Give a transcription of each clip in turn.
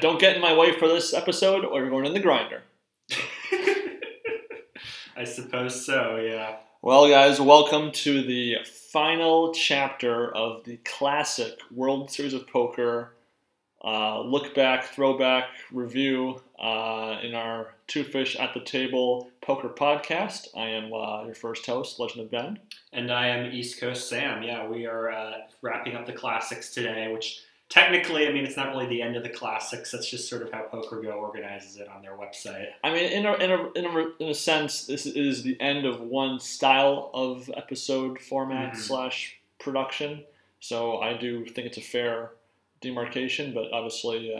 Don't get in my way for this episode, or you're going in the grinder. I suppose so, yeah. Well, guys, welcome to the final chapter of the Classic World Series of Poker look back, throwback, review in our Two Fish at the Table Poker podcast. I am your first host, Legend of Ben. And I am East Coast Sam. Yeah, we are wrapping up the Classics today, which technically, I mean, it's not really the end of the Classics. That's just sort of how Pokergo organizes it on their website. I mean, in a sense, this is the end of one style of episode format / production. So I do think it's a fair demarcation, but obviously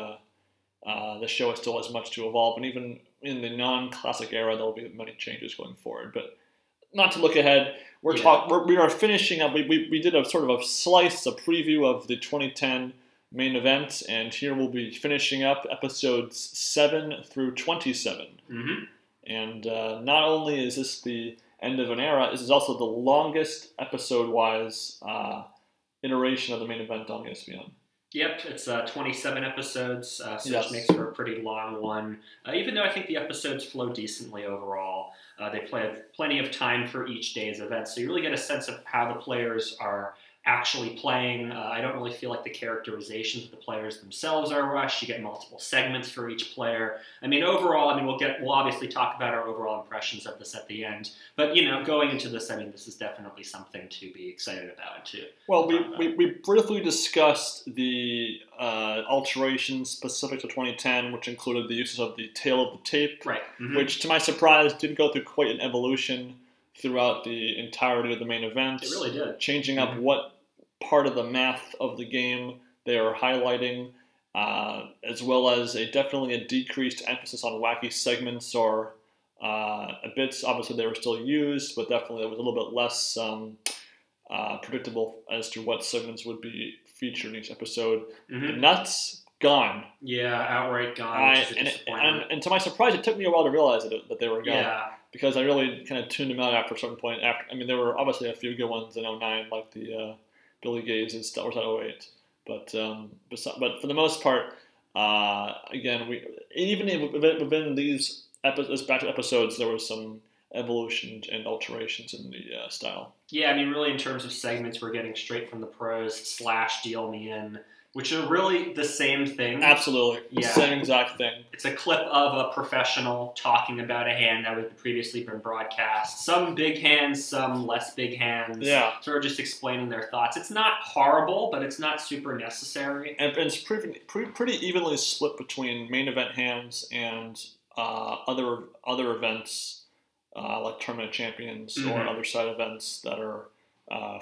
the show still has much to evolve. And even in the non-classic era, there'll be many changes going forward. But not to look ahead, we are finishing up. We did a sort of a preview of the 2010 Main Event, and here we'll be finishing up episodes 7 through 27. And not only is this the end of an era, this is also the longest episode-wise iteration of the Main Event on ESPN. Yep, it's 27 episodes, so which makes for a pretty long one. Even though I think the episodes flow decently overall, they play plenty of time for each day's event, so you really get a sense of how the players are actually playing. I don't really feel like the characterizations of the players themselves are rushed. You get multiple segments for each player. I mean, overall, we'll obviously talk about our overall impressions of this at the end. But, going into this, I mean, this is definitely something to be excited about, too. Well, we briefly discussed the alterations specific to 2010, which included the uses of the tail of the tape, right? Which, to my surprise, did go through quite an evolution throughout the entirety of the main event. It really did. Changing up what part of the math of the game they are highlighting, as well as definitely a decreased emphasis on wacky segments or bits. Obviously, they were still used, but definitely it was a little bit less predictable as to what segments would be featured in each episode. The nuts, gone. Yeah, outright gone. And to my surprise, it took me a while to realize that they were gone. Yeah. Because I really kind of tuned them out after a certain point. There were obviously a few good ones in 2009, like the Billy Gaze and stuff, or 2008. But for the most part, again, within this batch of episodes, there was some evolution and alterations in the style. Yeah, really in terms of segments, we're getting straight from the pros / deal me in, which are really the same thing. Absolutely. Yeah. The same exact thing. It's a clip of a professional talking about a hand that had previously been broadcast. Some big hands, some less big hands. Yeah. Sort of just explaining their thoughts. It's not horrible, but it's not super necessary. And it's pretty evenly split between main event hands and other events like Tournament of Champions or other side events that are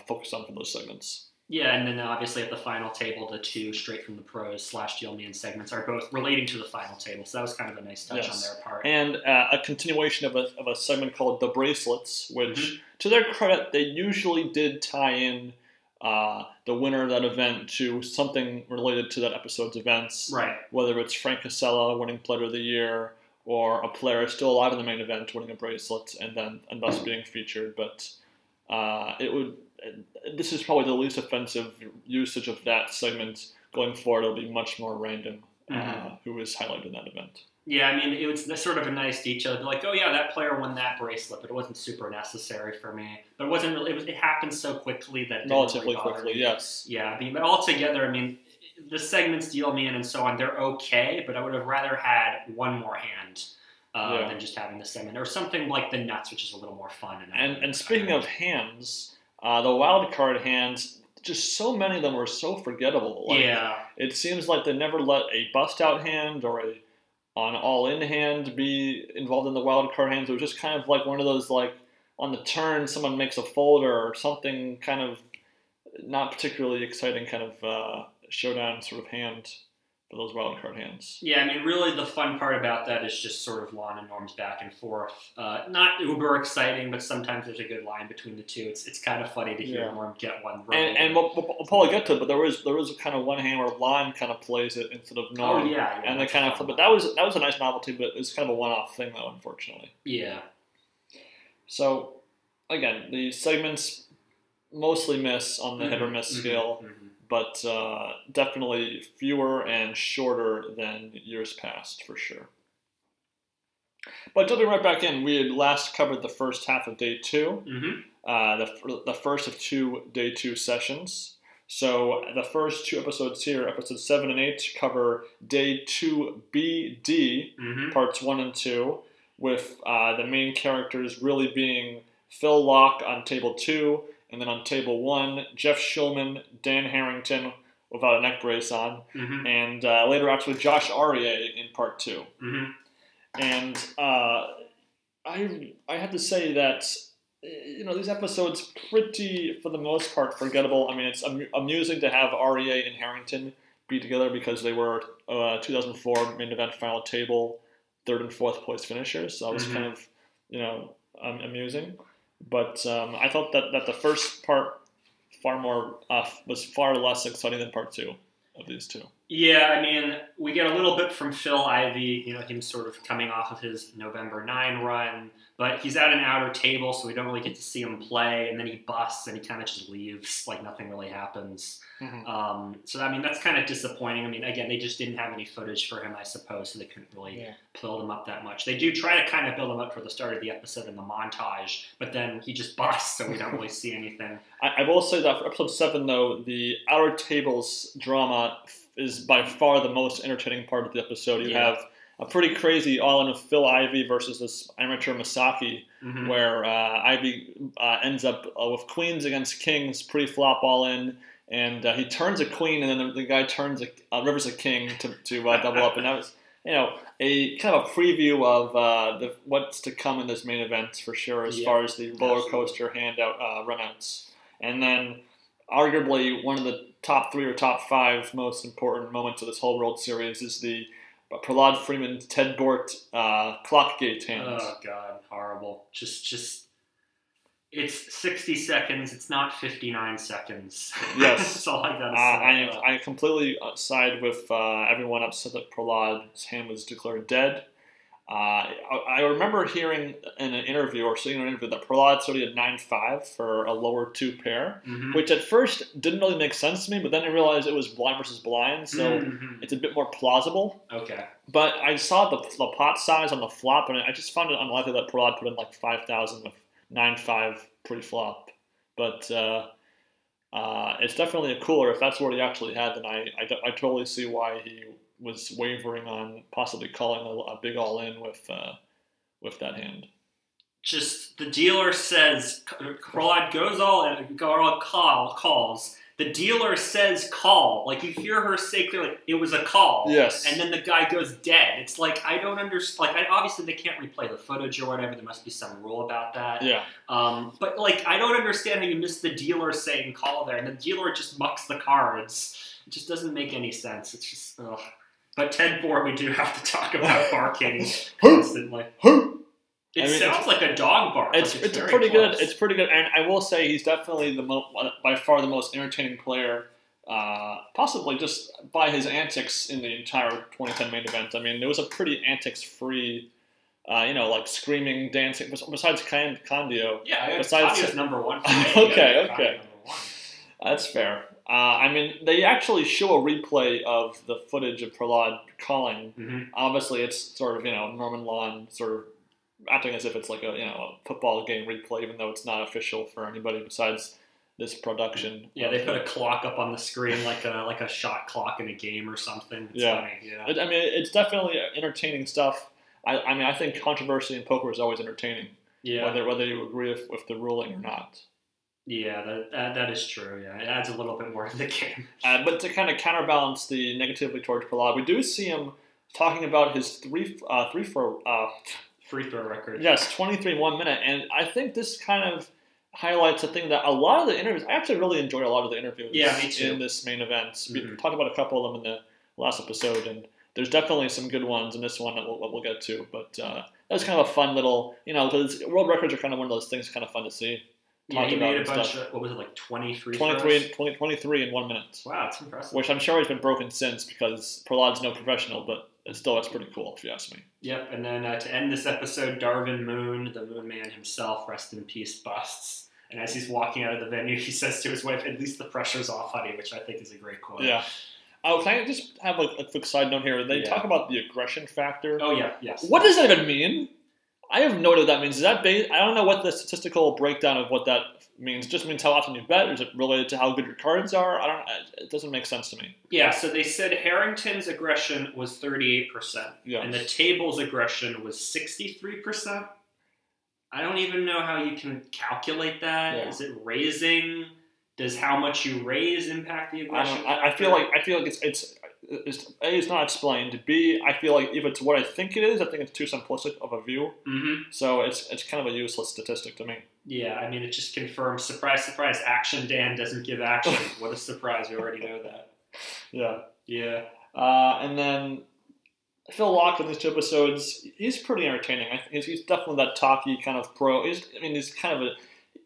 focused on from those segments. Yeah, and then obviously at the final table, the two straight from the pros / deal me in segments are both relating to the final table. So that was kind of a nice touch on their part. And a continuation of a segment called The Bracelets, which, to their credit, they usually did tie in the winner of that event to something related to that episode's events. Right. Whether it's Frank Casella winning Player of the Year, or a player still alive in the main event winning a bracelet and thus being featured. But this is probably the least offensive usage of that segment. Going forward, it'll be much more random who is highlighted in that event. Yeah, it was sort of a nice detail. Like, oh yeah, that player won that bracelet, but it wasn't super necessary for me. But it wasn't really. It happened so quickly that it relatively quickly. Yes. Yeah, but altogether, the segments deal me in and so on. They're okay, but I would have rather had one more hand. Than just having the segment, or something like the nuts, which is a little more fun. And speaking of hands, the wild card hands, just so many of them were so forgettable. It seems like they never let a bust out hand or an all in hand be involved in the wild card hands. It was just kind of like one of those, like on the turn, someone makes a folder or something, kind of not particularly exciting kind of showdown sort of hand for those wildcard hands. Yeah, really the fun part about that is just sort of Lon and Norm's back and forth. Not uber exciting, but sometimes there's a good line between the two. It's kind of funny to hear Norm get one right. And we'll probably get to it, but there was kind of one hand where Lon kind of plays it instead of Norm. Oh, yeah. And they kind of flip. But that was a nice novelty, but it's kind of a one-off thing, though, unfortunately. Yeah. So, again, the segments mostly miss on the hit or miss scale. but definitely fewer and shorter than years past, for sure. But jumping right back in, we had last covered the first half of day 2, the first of 2 day 2 sessions. So the first 2 episodes here, episodes 7 and 8, cover day 2BD, parts 1 and 2, with the main characters really being Phil Laak on table 2, and then on table 1, Jeff Shulman, Dan Harrington without a neck brace on, and later actually Josh Aryeh in part 2. And I have to say that, these episodes pretty, for the most part, forgettable. I mean, it's amusing to have Aryeh and Harrington be together because they were 2004 main event final table 3rd and 4th place finishers. So that was kind of, amusing. But I thought that the first part was far less exciting than part 2 of these 2. Yeah, I mean, we get a little bit from Phil Ivey, him sort of coming off of his November 9 run, but he's at an outer table, so we don't really get to see him play, and then he busts, and he kind of just leaves, like nothing really happens. So, I mean, that's kind of disappointing. I mean, again, they just didn't have any footage for him, I suppose, so they couldn't really build him up that much. They do try to kind of build him up for the start of the episode in the montage, but then he just busts, so we don't really see anything. I will say that for episode 7, though, the outer tables drama is by far the most entertaining part of the episode. You have a pretty crazy all-in of Phil Ivey versus this amateur Mizrachi, where Ivey ends up with queens against kings, pre-flop all-in, and he turns a queen, and then the guy turns rivers a king to double up, and that was a kind of a preview of what's to come in this main event for sure, as far as the roller coaster handout runouts, and then arguably one of the top 3 or top 5 most important moments of this whole World Series is the Prahlad Freeman Ted Bort Clockgate hand. Oh God, horrible! Just it's 60 seconds. It's not 59 seconds. Yes, that's all I gotta say. I completely side with everyone upset that Prahlad's hand was declared dead. I remember hearing in an interview or seeing an interview that Prahlad said he had 9-5 for a lower 2 pair, which at first didn't really make sense to me, but then I realized it was blind versus blind, so it's a bit more plausible. Okay. But I saw the pot size on the flop, and I just found it unlikely that Prahlad put in like 5,000 with 9-5 pre-flop. But it's definitely a cooler. If that's what he actually had, then I totally see why he was wavering on possibly calling a big all-in with that hand. Just the dealer says, Prahlad goes all in, calls. The dealer says call. Like, you hear her say clearly, it was a call. Yes. And then the guy goes dead. It's like, I don't understand. Like, obviously they can't replay the footage or whatever. There must be some rule about that. Yeah. But, like, I don't understand how you miss the dealer saying call there. And the dealer just mucks the cards. It just doesn't make any sense. It's just, ugh. But Ted Bort, we do have to talk about barking constantly. It sounds like a dog bark. It's pretty good. It's pretty good, and I will say he's definitely by far the most entertaining player, possibly just by his antics in the entire 2010 main event. I mean, it was a pretty antics-free, like screaming, dancing. Besides Candio. Yeah, Candio's number 1. Okay. That's fair. I mean, they actually show a replay of the footage of Prahlad calling. Obviously, it's sort of, Norman Lawn sort of acting as if it's like a football game replay, even though it's not official for anybody besides this production. Yeah, they put a clock up on the screen like a shot clock in a game or something. It's funny. Yeah. I mean, it's definitely entertaining stuff. I think controversy in poker is always entertaining. Yeah. Whether you agree with the ruling or not. Yeah, that is true. Yeah, it adds a little bit more to the game. But to kind of counterbalance the negativity towards Prahlad, we do see him talking about his free throw record. Yes, 23 in 1 minute, and I think this kind of highlights a thing that a lot of the interviews. I actually really enjoyed a lot of the interviews. Yeah, me too. In this main event. We talked about a couple of them in the last episode, and there's definitely some good ones in this one that we'll get to. But that was kind of a fun little, because world records are kind of one of those things kind of fun to see. Yeah, he made a bunch of, what was it, like 23 23 in 1 minute. Wow, that's impressive. Which I'm sure has been broken since because Prahlad's no professional, but still, that's pretty cool if you ask me. Yep, and then to end this episode, Darvin Moon, the Moon Man himself, rest in peace, busts. And as he's walking out of the venue, he says to his wife, "At least the pressure's off, honey," which I think is a great quote. Yeah. Oh, can I just have a quick side note here? They talk about the aggression factor. Oh, yeah, yes. What does that even mean? I have no idea what that means. Is that I don't know what the statistical breakdown of what that means. It just means how often you bet. Or is it related to how good your cards are? It doesn't make sense to me. Yeah, so they said Harrington's aggression was 38%. Yeah. And the table's aggression was 63%. I don't even know how you can calculate that. Yeah. Is it raising? Does how much you raise impact the aggression? I feel like it's A, it's not explained. B, I feel like if it's what I think it is, I think it's too simplistic of a view. Mm-hmm. So it's kind of a useless statistic to me. Yeah, I mean, it just confirms, surprise, surprise, Action Dan doesn't give action. What a surprise, we already know that. Yeah. Yeah. And then Phil Laak in these 2 episodes, he's pretty entertaining. He's definitely that talky kind of pro. He's kind of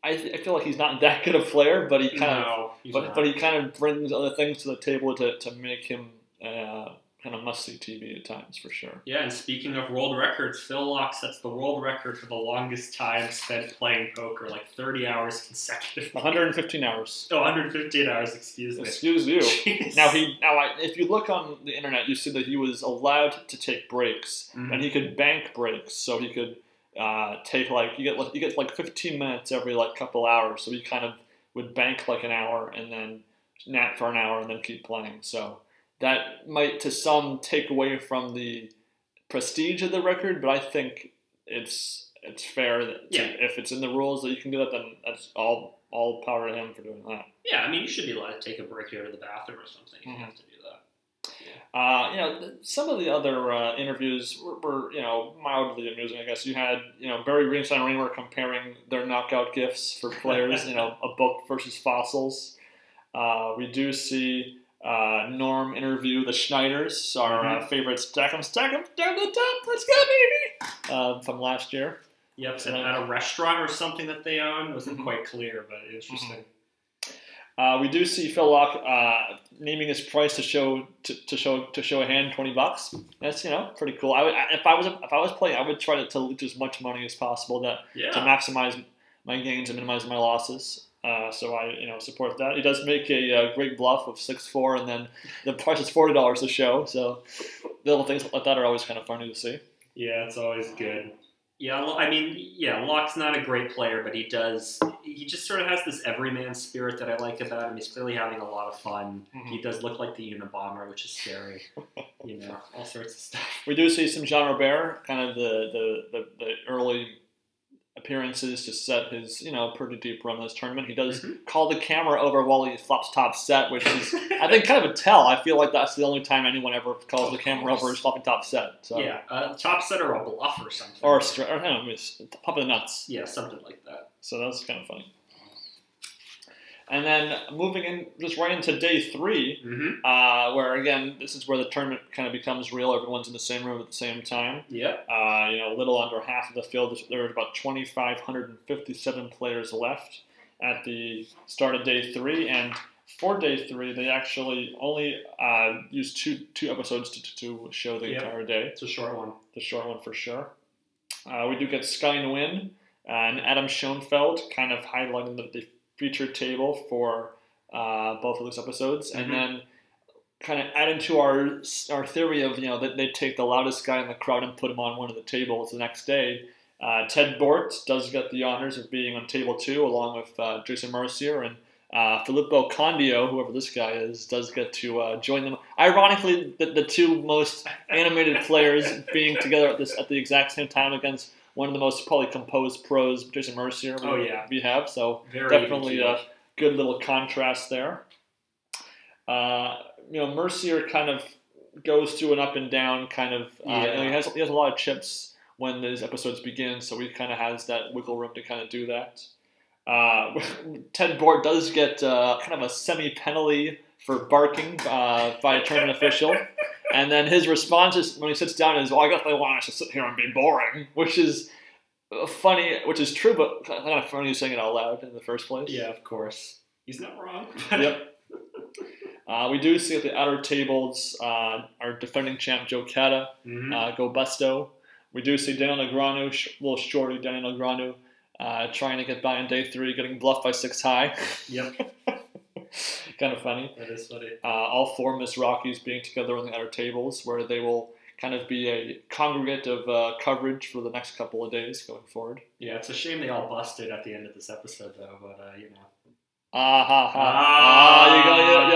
I feel like he's not that good a player, but he kind of brings other things to the table to make him kind of must-see TV at times, for sure. Yeah, and speaking of world records, Phil Laak sets the world record for the longest time spent playing poker, like 30 hours consecutively. 115 hours. Oh, 115 hours, excuse me. Excuse you. Jeez. If you look on the internet, you see that he was allowed to take breaks, and he could bank breaks, so he could take you get like 15 minutes every couple hours, so he kind of would bank like an hour and then nap for an hour and then keep playing. So that might to some take away from the prestige of the record, but I think it's fair that if it's in the rules that you can do that, then that's all power to him for doing that. Yeah, I mean, you should be allowed to take a break, go to the bathroom or something. You have to do that. Some of the other interviews were mildly amusing, I guess. You had, Barry Greenstein and Rainward comparing their knockout gifts for players, a book versus fossils. We do see Norm interview the Schneiders, our favorite stack 'em down the top, let's go, baby, from last year. Yep, so at a restaurant or something that they own. Wasn't quite clear, but interesting. We do see Phil Laak naming his price to show a hand, $20. That's pretty cool. If I was playing, I would try to lose as much money as possible to maximize my gains and minimize my losses. So I support that. He does make a great bluff of 6-4, and then the price is $40 to show. So little things like that are always kind of funny to see. Yeah, it's always good. Yeah, I mean, Laak's not a great player, but he just sort of has this everyman spirit that I like about him. He's clearly having a lot of fun. He does look like the Unabomber, which is scary. All sorts of stuff. We do see some Jean Robert, kind of the early appearances to set his, pretty deep run in this tournament. He does call the camera over while he flops top set, which is, I think, kind of a tell. I feel like that's the only time anyone ever calls the camera over his flopping top set. So. Yeah, top set or a bluff or something. Or top of the nuts. Yeah, something like that. So that was kind of funny. And then moving in, just right into day 3, where again, this is where the tournament kind of becomes real. Everyone's in the same room at the same time. Yep. A little under half of the field. There were about 2,557 players left at the start of day 3, and for day 3, they actually only used two episodes to show the entire day. It's a short one. It's a short one for sure. We do get Sky Nguyen and Adam Schoenfeld kind of highlighting the featured table for both of those episodes, and then kind of adding to our theory of that they take the loudest guy in the crowd and put him on one of the tables the next day. Ted Bort does get the honors of being on table 2 along with Jason Mercier, and Filippo Condio, whoever this guy is, does get to join them. Ironically, the two most animated players being together at the exact same time against one of the most probably composed pros, Jason Mercier, we have. So definitely a good little contrast there. Mercier kind of goes through an up and down kind of. He has a lot of chips when these episodes begin, so he kind of has that wiggle room to kind of do that. Ted Bort does get kind of a semi-penalty for barking by a tournament official. And then his response is, when he sits down, is, I guess they want us to sit here and be boring, which is funny, which is true, but kind of funny saying it out loud in the first place. Yeah, of course. He's not wrong. Yep. We do see at the outer tables our defending champ Joe Cata go Busto. We do see Daniel Negreanu, little shorty Daniel Negreanu, trying to get by on day 3, getting bluffed by 6 high. Yep. Kind of funny. That is funny. All 4 Mizrachis being together on the outer tables, where they will kind of be a congregate of coverage for the next couple of days going forward. Yeah, it's a shame they all busted at the end of this episode, though, but, you know. You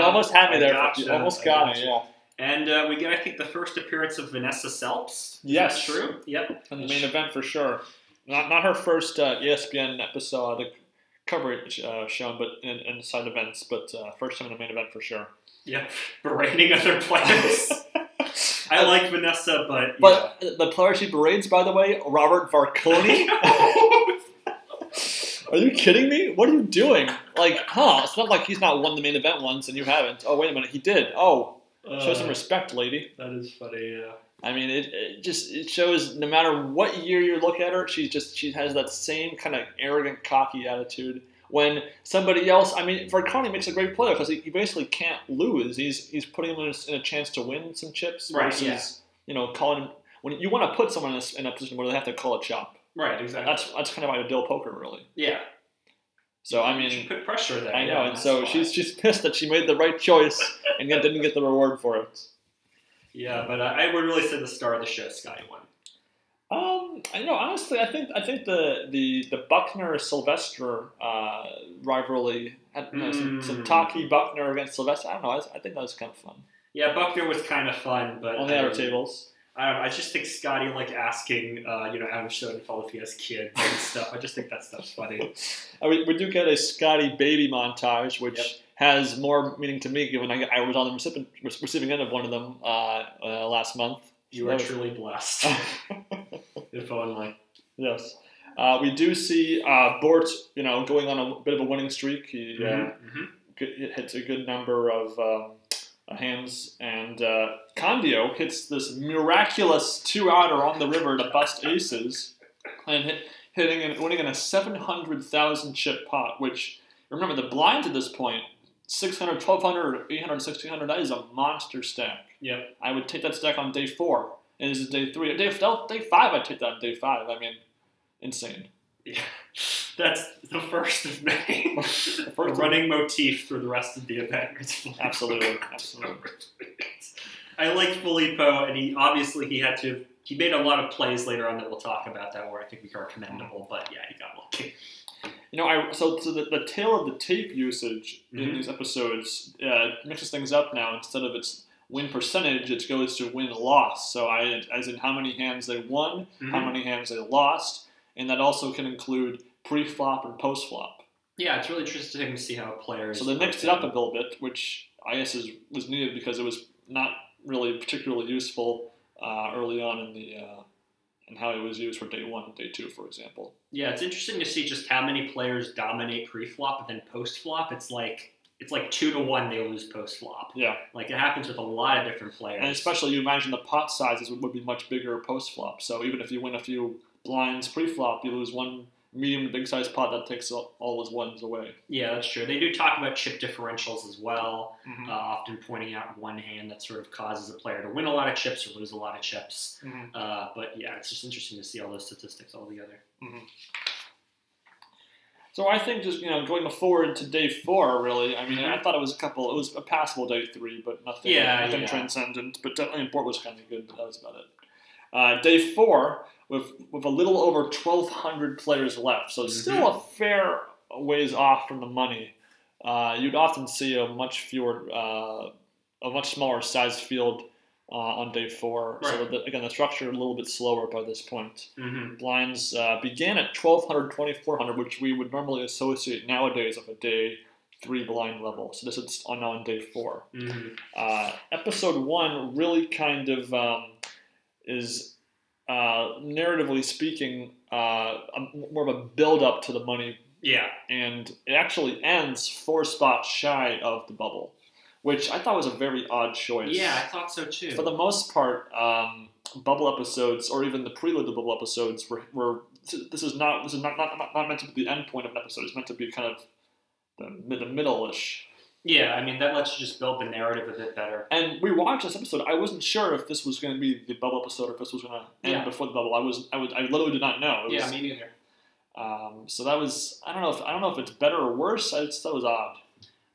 almost had me there. Gotcha. You almost got me, yeah. And we get, I think, the first appearance of Vanessa Selps. Yes. Is that true? Yep. In the main event for sure. Not her first ESPN episode coverage shown, but in side events, but first time in the main event for sure. Yeah, berating other players. I like Vanessa, but the player she berates, by the way, Robert Varconi. Are you kidding me? What are you doing? Like, it's not like he's not won the main event once and you haven't. Oh, wait a minute, he did. Oh, show some respect, lady. That is funny, yeah. I mean, it shows no matter what year you look at her, she has that same kind of arrogant, cocky attitude. When somebody else, I mean, Varconi makes a great player because he basically can't lose. He's putting him in a chance to win some chips versus, calling. When you want to put someone in a position where they have to call a chop. Right, exactly. That's kind of ideal poker, really. Yeah. So I mean, she put pressure there. I know, and so she's pissed that she made the right choice and yet didn't get the reward for it. Yeah, but I would really say the star of the show, Scotty won. I know. Honestly, I think the Buckner Sylvester rivalry had some talky Buckner against Sylvester. I don't know. I think that was kind of fun. Yeah, Buckner was kind of fun, but on the outer tables. I don't know. I just think Scotty asking Adam Schoenfeld if he has kids and stuff. I just think that stuff's funny. We do get a Scotty baby montage, which has more meaning to me, given I was on the receiving end of one of them last month. You are truly blessed. If only. Yes. We do see Bort, going on a bit of a winning streak. He hits a good number of hands, and Candio hits this miraculous 2-outer on the river to bust aces, and winning in a 700,000 chip pot, which, remember, the blinds at this point, 600, 1,200, 800, 1,600, that is a monster stack. Yep. I would take that stack on day 4, and this is day 3. Day 5, I'd take that on day 5. I mean, insane. Yeah. That's the first of many. A running motif through the rest of the event. Absolutely. I like Filippo, and he made a lot of plays later on that we'll talk about that where I think are commendable, but yeah, he got lucky. So the tail of the tape usage in these episodes mixes things up now. Instead of its win percentage, it goes to win-loss. So as in how many hands they won, how many hands they lost, and that also can include pre-flop and post-flop. Yeah, it's really interesting to see how players... So they mixed it up a little bit, which I guess was needed because it was not really particularly useful early on in how it was used for day 1 and day 2, for example. Yeah, it's interesting to see just how many players dominate pre-flop and then post-flop. It's like 2-1 they lose post-flop. Yeah. Like it happens with a lot of different players. And especially you imagine the pot sizes would be much bigger post-flop. So even if you win a few blinds pre-flop, you lose one medium to big size pot that takes all those ones away. Yeah, that's true. They do talk about chip differentials as well, often pointing out one hand that sort of causes a player to win a lot of chips or lose a lot of chips. But yeah, it's just interesting to see all those statistics all together. So I think just going forward to day 4, really. I mean, I thought it was a passable day 3, but nothing transcendent. But definitely Bort was kind of good, but that was about it. Day 4. With a little over 1,200 players left, so still a fair ways off from the money. You'd often see a much smaller size field on day 4. Right. So the structure a little bit slower by this point. Blinds began at 1,200, 2,400, which we would normally associate nowadays with a day 3 blind level. So this is now on day 4. Episode 1 really kind of is. Narratively speaking, more of a build-up to the money. Yeah. And it actually ends 4 spots shy of the bubble, which I thought was a very odd choice. Yeah, I thought so too. For the most part, bubble episodes, or even the prelude to bubble episodes, were this is not meant to be the end point of an episode. It's meant to be kind of the middle-ish. Yeah, I mean, that lets you just build the narrative a bit better. And we watched this episode. I wasn't sure if this was going to be the bubble episode or if this was going to end before the bubble. I literally did not know. Me neither. So that was I don't know if it's better or worse. That was odd.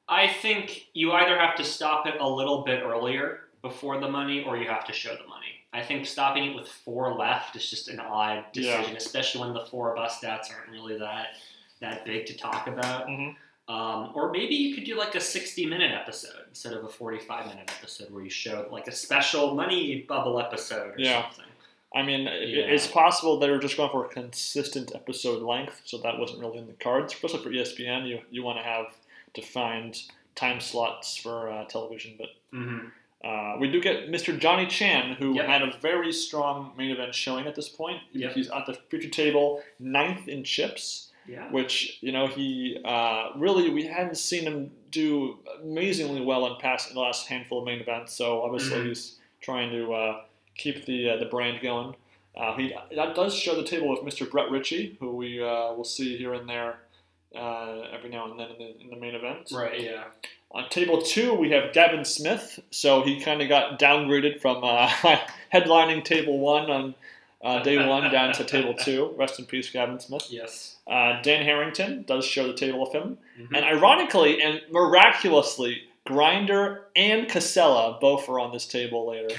I think you either have to stop it a little bit earlier before the money, or you have to show the money. I think stopping it with 4 left is just an odd decision, especially when the 4 bust stats aren't really that big to talk about. Or maybe you could do like a 60-minute episode instead of a 45-minute episode where you show like a special money bubble episode or something. I mean, it's possible they were just going for a consistent episode length, so that wasn't really in the cards. Especially for ESPN, you want to have defined time slots for television. But we do get Mr. Johnny Chan, who had a very strong main event showing at this point. He's at the feature table, 9th in chips, which, he really, we hadn't seen him do amazingly well in the last handful of main events. So obviously he's trying to keep the brand going. That does show the table with Mr. Brett Ritchie, who we will see here and there every now and then in the main event. Right, yeah. On table 2, we have Devin Smith. So he kind of got downgraded from headlining table 1 on day 1 down to table 2. Rest in peace, Devin Smith. Yes. Dan Harrington does show the table of him. And ironically and miraculously, Grinder and Casella both are on this table later.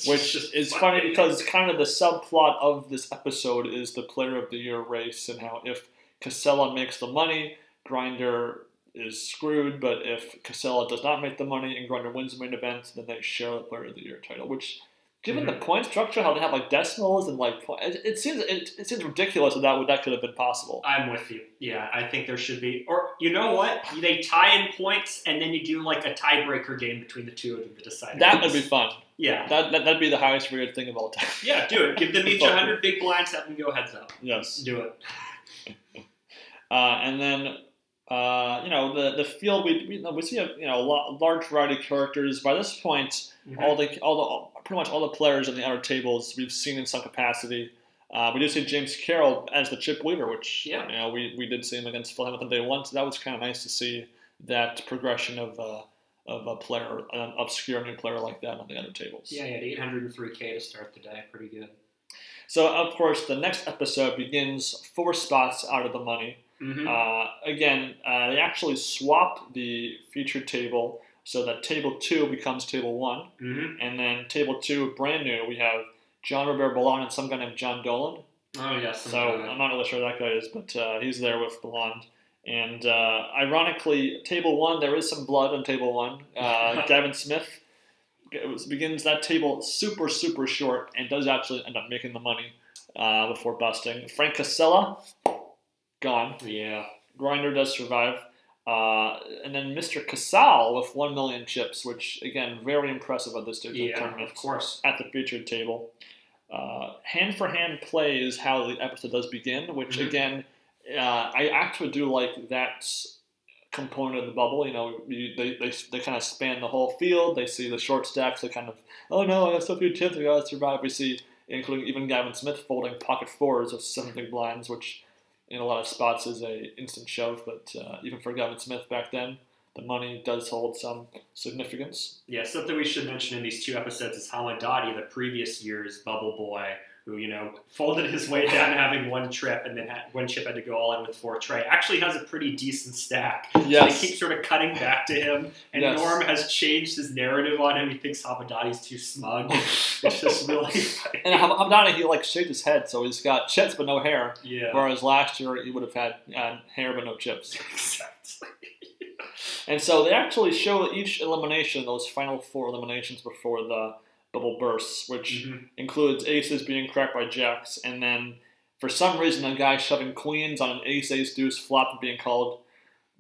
Which is funny because kind of the subplot of this episode is the Player of the Year race and how if Casella makes the money, Grinder is screwed, but if Casella does not make the money and Grinder wins the main event, then they share the Player of the Year title, which, given the point structure, how they have like decimals and like it seems ridiculous that could have been possible. I'm with you. Yeah, I think there should be, or you know what? They tie in points and then you do like a tiebreaker game between the two of them to decide. That would be fun. Yeah, that'd be the highest rated thing of all time. Yeah, do it. Give them each 100 big blinds. Have them go heads up. Yes, do it. And then. The field we see a large variety of characters. By this point, pretty much all the players in the outer tables we've seen in some capacity. We do see James Carroll as the chip leader, which we did see him against Phil Hamilton day 1, so that was kind of nice to see that progression of a player, an obscure new player like that on the outer tables. Yeah, he had 803K to start the day, pretty good. So of course the next episode begins 4 spots out of the money. Again, they actually swap the featured table so that table 2 becomes table 1. And then table 2, brand new, we have John Robert Ballon and some guy named John Dolan. Oh, yes. So I'm not really sure who that guy is, but he's there with Ballon. And ironically, table 1, there is some blood on table 1. Devin Smith begins that table super, super short and does actually end up making the money before busting. Frank Casella, gone. Yeah. Grinder does survive. And then Mr. Casal with 1 million chips, which, again, very impressive at this stage of the tournament. Of course. At the featured table. Hand-for-hand play is how the episode does begin, which, again, I actually do like that component of the bubble. They kind of span the whole field. They see the short stacks. They kind of, oh no, I have so few chips, I gotta survive. We see, including even Gavin Smith, folding pocket 4s of 7 big blinds, which in a lot of spots is a instant shove, but even for Gavin Smith back then, the money does hold some significance. Yeah, something we should mention in these 2 episodes is Hamadadi, the previous year's bubble boy, who, folded his way down to having 1 trip and then one chip had to go all in with 4 tray. Actually has a pretty decent stack. Yes. So they keep sort of cutting back to him, and Norm has changed his narrative on him. He thinks Hamadadi's too smug. It's just really funny. And Hamadadi, he shaved his head, so he's got chips but no hair. Yeah. Whereas last year he would have had hair but no chips. Exactly. And so they actually show each elimination, those final 4 eliminations before the bubble bursts, which includes aces being cracked by jacks, and then for some reason a guy shoving queens on an ace-deuce flop being called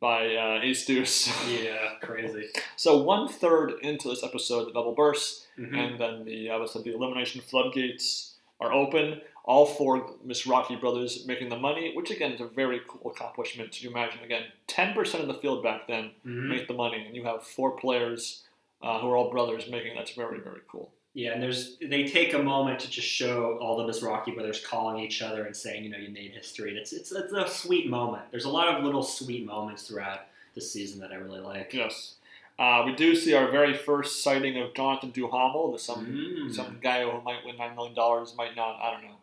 by ace-deuce. Yeah, crazy. So 1/3 into this episode, the bubble bursts, and then the elimination floodgates are open. All 4 Mizrachi brothers making the money, which again is a very cool accomplishment. You imagine, again, 10% of the field back then make the money, and you have 4 players who are all brothers making it. That's very, very cool. Yeah, and they take a moment to just show all the Mizrachi brothers calling each other and saying, you made history. And it's a sweet moment. There's a lot of little sweet moments throughout the season that I really like. Yes. We do see our very first sighting of Jonathan Duhamel, some guy who might win $9 million, might not, I don't know.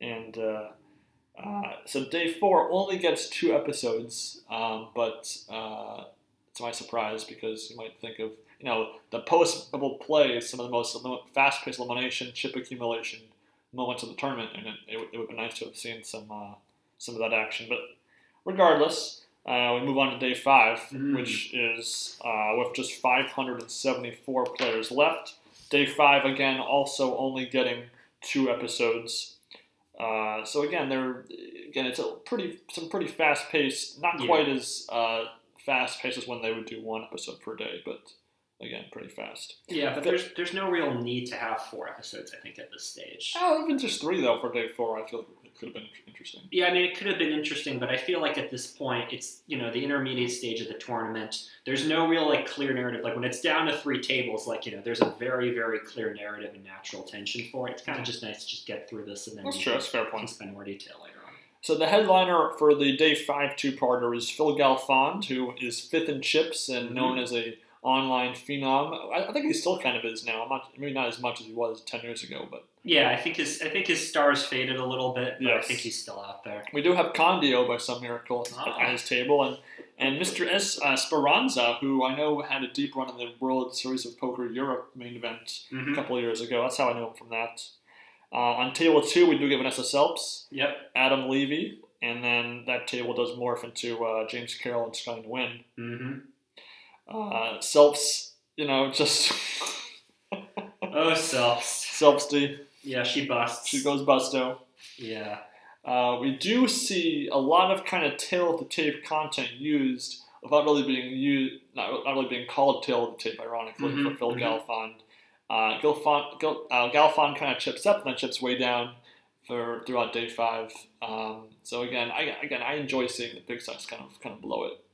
And So day 4 only gets 2 episodes, but to my surprise, because you might think of, the post-bubble play is some of the most fast-paced elimination, chip accumulation moments of the tournament, and it would be nice to have seen some of that action. But regardless, we move on to day 5, which is with just 574 players left. Day 5, again, also only getting 2 episodes. So again, it's some pretty fast-paced, not quite as fast-paced as when they would do 1 episode per day, but again, pretty fast. Yeah, but there's no real need to have 4 episodes, I think, at this stage. Oh, even just 3 though for day 4, I feel like it could have been interesting. Yeah, I mean, it could have been interesting, but I feel like at this point, it's the intermediate stage of the tournament. There's no real clear narrative. Like when it's down to 3 tables, there's a very, very clear narrative and natural tension for it. It's kind of just nice to just get through this and then that's true. That's a fair point. Spend more detail later on. So the headliner for the day 5 2-parter is Phil Galfond, who is 5th in chips and known as a online phenom. I think he still kind of is now. Maybe not as much as he was 10 years ago, but yeah, I think his stars faded a little bit, but yes. I think he's still out there. We do have Condio by some miracle at his table, and Mr. Speranza, who I know had a deep run in the World Series of Poker Europe main event a couple of years ago. That's how I know him from that. On table 2, we do get Vanessa Selps, Adam Levy, and then that table does morph into James Carroll and Sky Nguyen. Selps, just oh, Selps. Selpsty. Yeah, she busts. She goes busto. Yeah. We do see a lot of kind of tail of the tape content used without really being not really being called tail of the tape, ironically, for Phil Galfond. Galfond kind of chips up and then chips way down throughout day 5. So again, I enjoy seeing the big size kind of blow it.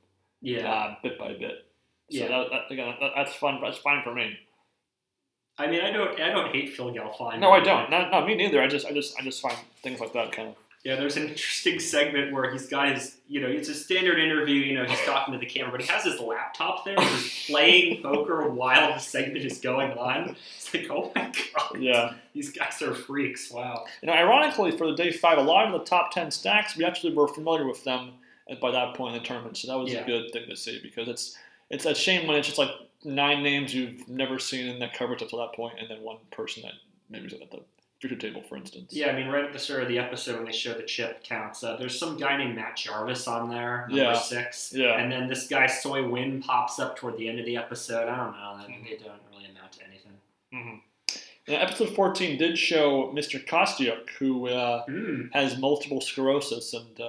Yeah. Bit by bit. So that's fun. That's fine for me. I mean, I don't hate Phil Galfond. No, I don't. Not me neither. I just find things like that kind of. Yeah, there's an interesting segment where he's got his, it's a standard interview. He's talking to the camera, but he has his laptop there. He's playing poker while the segment is going on. It's like, oh my god. Yeah. These guys are freaks. Wow. Ironically, for the day 5, a lot of the top 10 stacks, we actually were familiar with them by that point in the tournament. So that was a good thing to see, because it's a shame when it's just 9 names you've never seen in that coverage up to that point, and then one person that maybe was at the future table, for instance. Yeah, I mean, right at the start of the episode when they show the chip counts, there's some guy named Matt Jarvis on there, number 6. Yeah. And then this guy Soy Win pops up toward the end of the episode. I don't know. They don't really amount to anything. Now, episode 14 did show Mr. Kostyuk, who has multiple sclerosis, and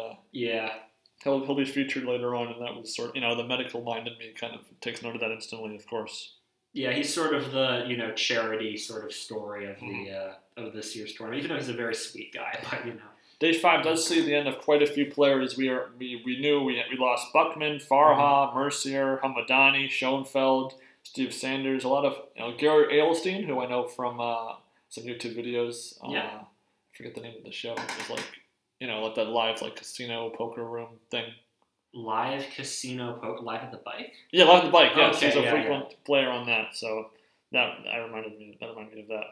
he'll be featured later on, and that was sort of, the medical mind in me kind of takes note of that instantly, of course. Yeah, he's sort of the, charity sort of story of of this year's tournament, even though he's a very sweet guy, but Day 5 does see the end of quite a few players. We knew we lost Buckman, Farha, Mercier, Hamadani, Schoenfeld, Steve Sanders, a lot of, Gary Ailstein, who I know from some YouTube videos. I forget the name of the show. It was like that live casino poker room thing. Live casino poker, live at the bike? Yeah, live at the bike. Yeah, okay, he's a frequent player on that, so that reminded me of that.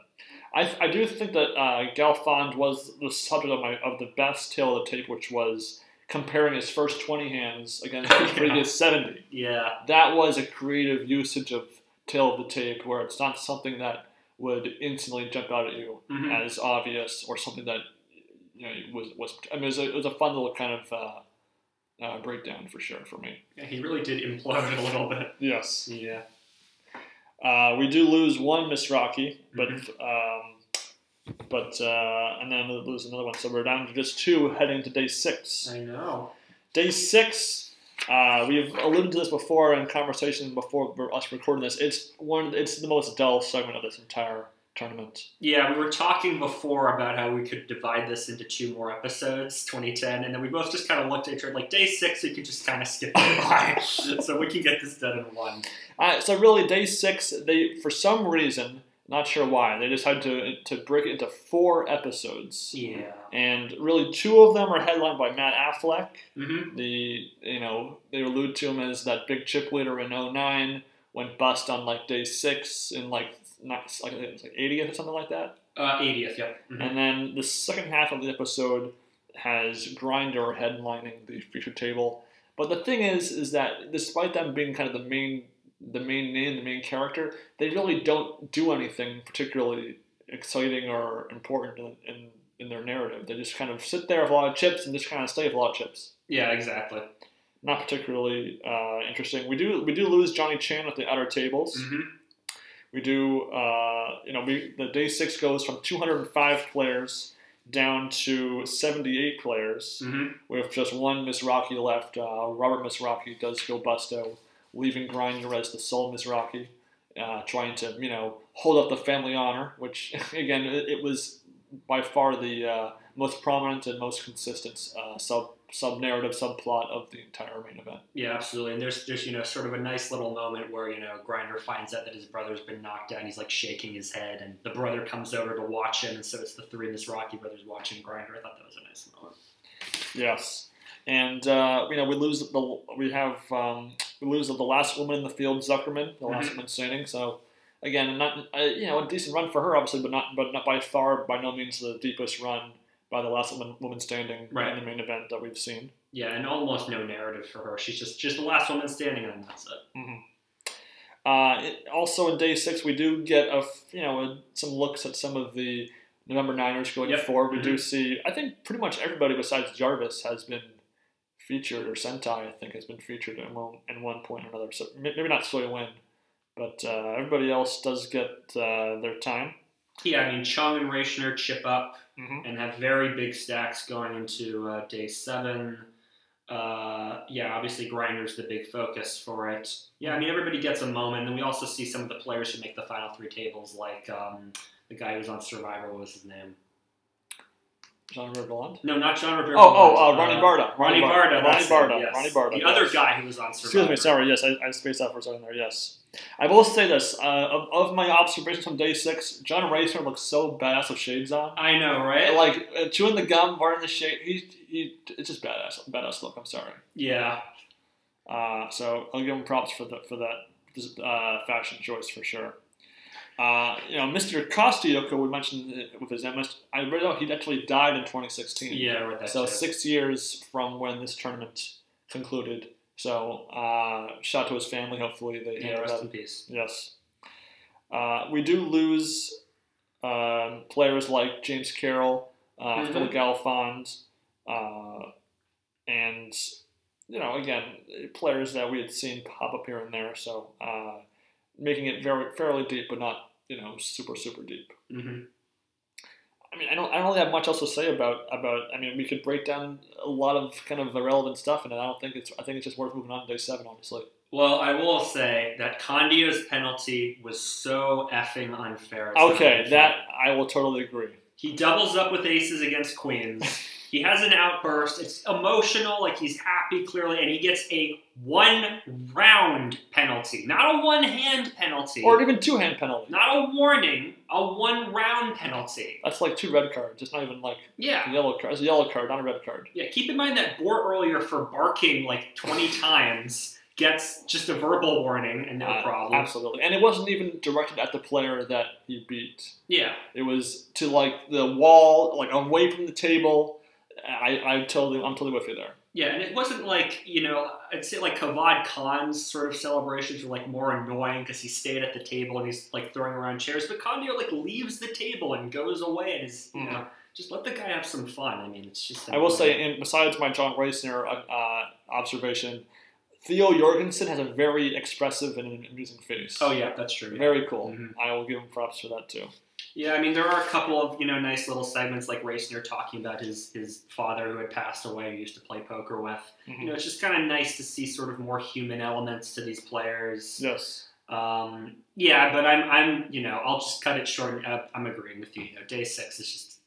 I do think that Galfond was the subject of the best tail of the tape, which was comparing his first 20 hands against his previous 70. Yeah, that was a creative usage of tail of the tape, where it's not something that would instantly jump out at you as obvious, or something that was. I mean, it was a fun little kind of breakdown for sure for me. Yeah, he really did implode a little bit. Yes. Yeah. We do lose one Mizrachi, but and then we lose another one, so we're down to just 2 heading to day 6. I know. Day 6, we've alluded to this before in conversation before us recording this. It's the most dull segment of this entire tournament. Yeah, we were talking before about how we could divide this into 2 more episodes, 2010, and then we both just kind of looked at each other like, day 6, we could just kind of skip it by, so we can get this done in 1. So really, day 6, they, for some reason, not sure why, they decided to break it into 4 episodes. Yeah. And really, 2 of them are headlined by Matt Affleck. They allude to him as that big chip leader in 2009, went bust on day 6 in it was 80th or something like that. 80th, yep. And then the second half of the episode has Grinder headlining the featured table. But the thing is that despite them being kind of the main name, the main character, they really don't do anything particularly exciting or important in their narrative. They just kind of sit there with a lot of chips and just kind of stay with a lot of chips. Yeah, exactly. Not particularly interesting. We do lose Johnny Chan at the outer tables. Mm-hmm. We do, the day 6 goes from 205 players down to 78 players, with just one Mizrachi left. Robert Mizrachi does go busto, leaving Grinder as the sole Mizrachi, trying to, hold up the family honor, which, again, it was by far the most prominent and most consistent sub-narrative, subplot of the entire main event. Yeah, absolutely. And there's sort of a nice little moment where, Grinder finds out that his brother's been knocked down. He's, shaking his head, and the brother comes over to watch him, and so it's the three Mizrachi brothers watching Grinder. I thought that was a nice moment. Yes. And, we lose the last woman in the field, Zuckerman, the last woman standing, so... Again, not a decent run for her, obviously, but not by no means the deepest run by the last woman standing in the main event that we've seen. Yeah, and almost no narrative for her. She's just the last woman standing, and that's it. Also, in day 6, we do get some looks at some of the November Niners going forward. We do see, I think, pretty much everybody besides Jarvis has been featured, or Sentai, I think, has been featured in one point or another. So maybe not Soy Win. But everybody else does get their time. Yeah, I mean, Chung and Raichner chip up and have very big stacks going into day 7. Obviously Grinder's the big focus for it. Yeah, I mean, everybody gets a moment. And we also see some of the players who make the final 3 tables, like the guy who was on Survivor. What was his name? John Rivera? No, not John Rivera. Ronnie Barda. Ronnie Barda. Yes. Ronnie Barda. The other guy who was on Survivor. Excuse me, sorry, yes, I spaced out for a second there, yes. I will say this, of my observations from day 6, John Raichner looks so badass with shades on. I know, right? Chewing the gum, wearing the shade, it's just badass look, I'm sorry. Yeah. So I'll give him props for that fashion choice for sure. Mr. Kostayoko, we mentioned with his MS, I read out he actually died in 2016. Yeah, I read that. So 6 years from when this tournament concluded. So shout out to his family. Hopefully they rest in peace. Yes. We do lose players like James Carroll, Phil Galfond, and again, players that we had seen pop up here and there. So. Making it fairly deep, but not super deep. I mean, I don't really have much else to say about. I mean, we could break down a lot of kind of irrelevant stuff, and I think it's just worth moving on to day 7, honestly. Well, I will say that Condio's penalty was so effing unfair. Okay, that I will totally agree. He doubles up with aces against queens. He has an outburst. It's emotional, he's happy clearly, and he gets a 1-round penalty, not a 1-hand penalty, or even 2-hand penalty. Not a warning, a 1-round penalty. That's 2 red cards. It's not even a yellow card. It's a yellow card, not a red card. Yeah, keep in mind that Bort earlier for barking 20 times gets just a verbal warning and no problem. Absolutely, and it wasn't even directed at the player that he beat. Yeah, it was to the wall, away from the table. I'm totally with you there. Yeah, and it wasn't I'd say Kavad Khan's sort of celebrations were more annoying because he stayed at the table and he's throwing around chairs, but Condio leaves the table and goes away and is just let the guy have some fun. I mean, it's just. I will say, and besides my John Raichner observation, Theo Jorgensen has a very expressive and amusing face. Oh yeah, that's true. Yeah. Very cool. I will give him props for that too. Yeah, I mean, there are a couple of, nice little segments like Raichner talking about his father who had passed away, who used to play poker with. It's just kind of nice to see sort of more human elements to these players. Yes. Yeah, but I'm I'll just cut it short. I'm agreeing with you. Day 6 is just,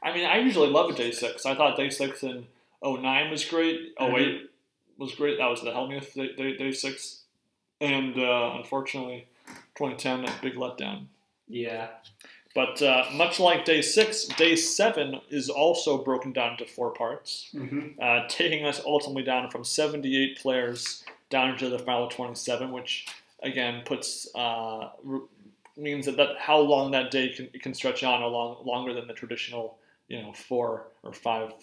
I mean, I usually love day 6. I thought day 6 in 09 was great. 08 was great. That was the Helmuth day 6. And unfortunately, 2010, a big letdown. Yeah. But much like day 6, day 7 is also broken down into 4 parts, taking us ultimately down from 78 players down to the final 27, which again puts means that how long that day can stretch on longer than the traditional 4 or 5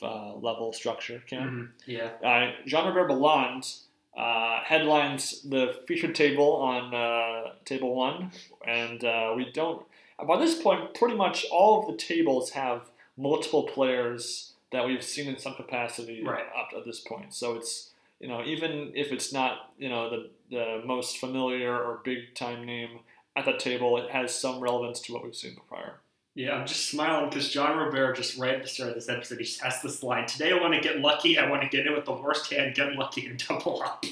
level structure can. Yeah. Jean-Robert Belland headlines the featured table on table 1, and we don't. By this point, pretty much all of the tables have multiple players that we've seen in some capacity up to this point. So it's even if it's not the most familiar or big time name at that table, it has some relevance to what we've seen prior. Yeah, I'm just smiling because John Robert just right at the start of this episode, he just has this line: "Today I want to get lucky. I want to get in with the worst hand, get lucky, and double up."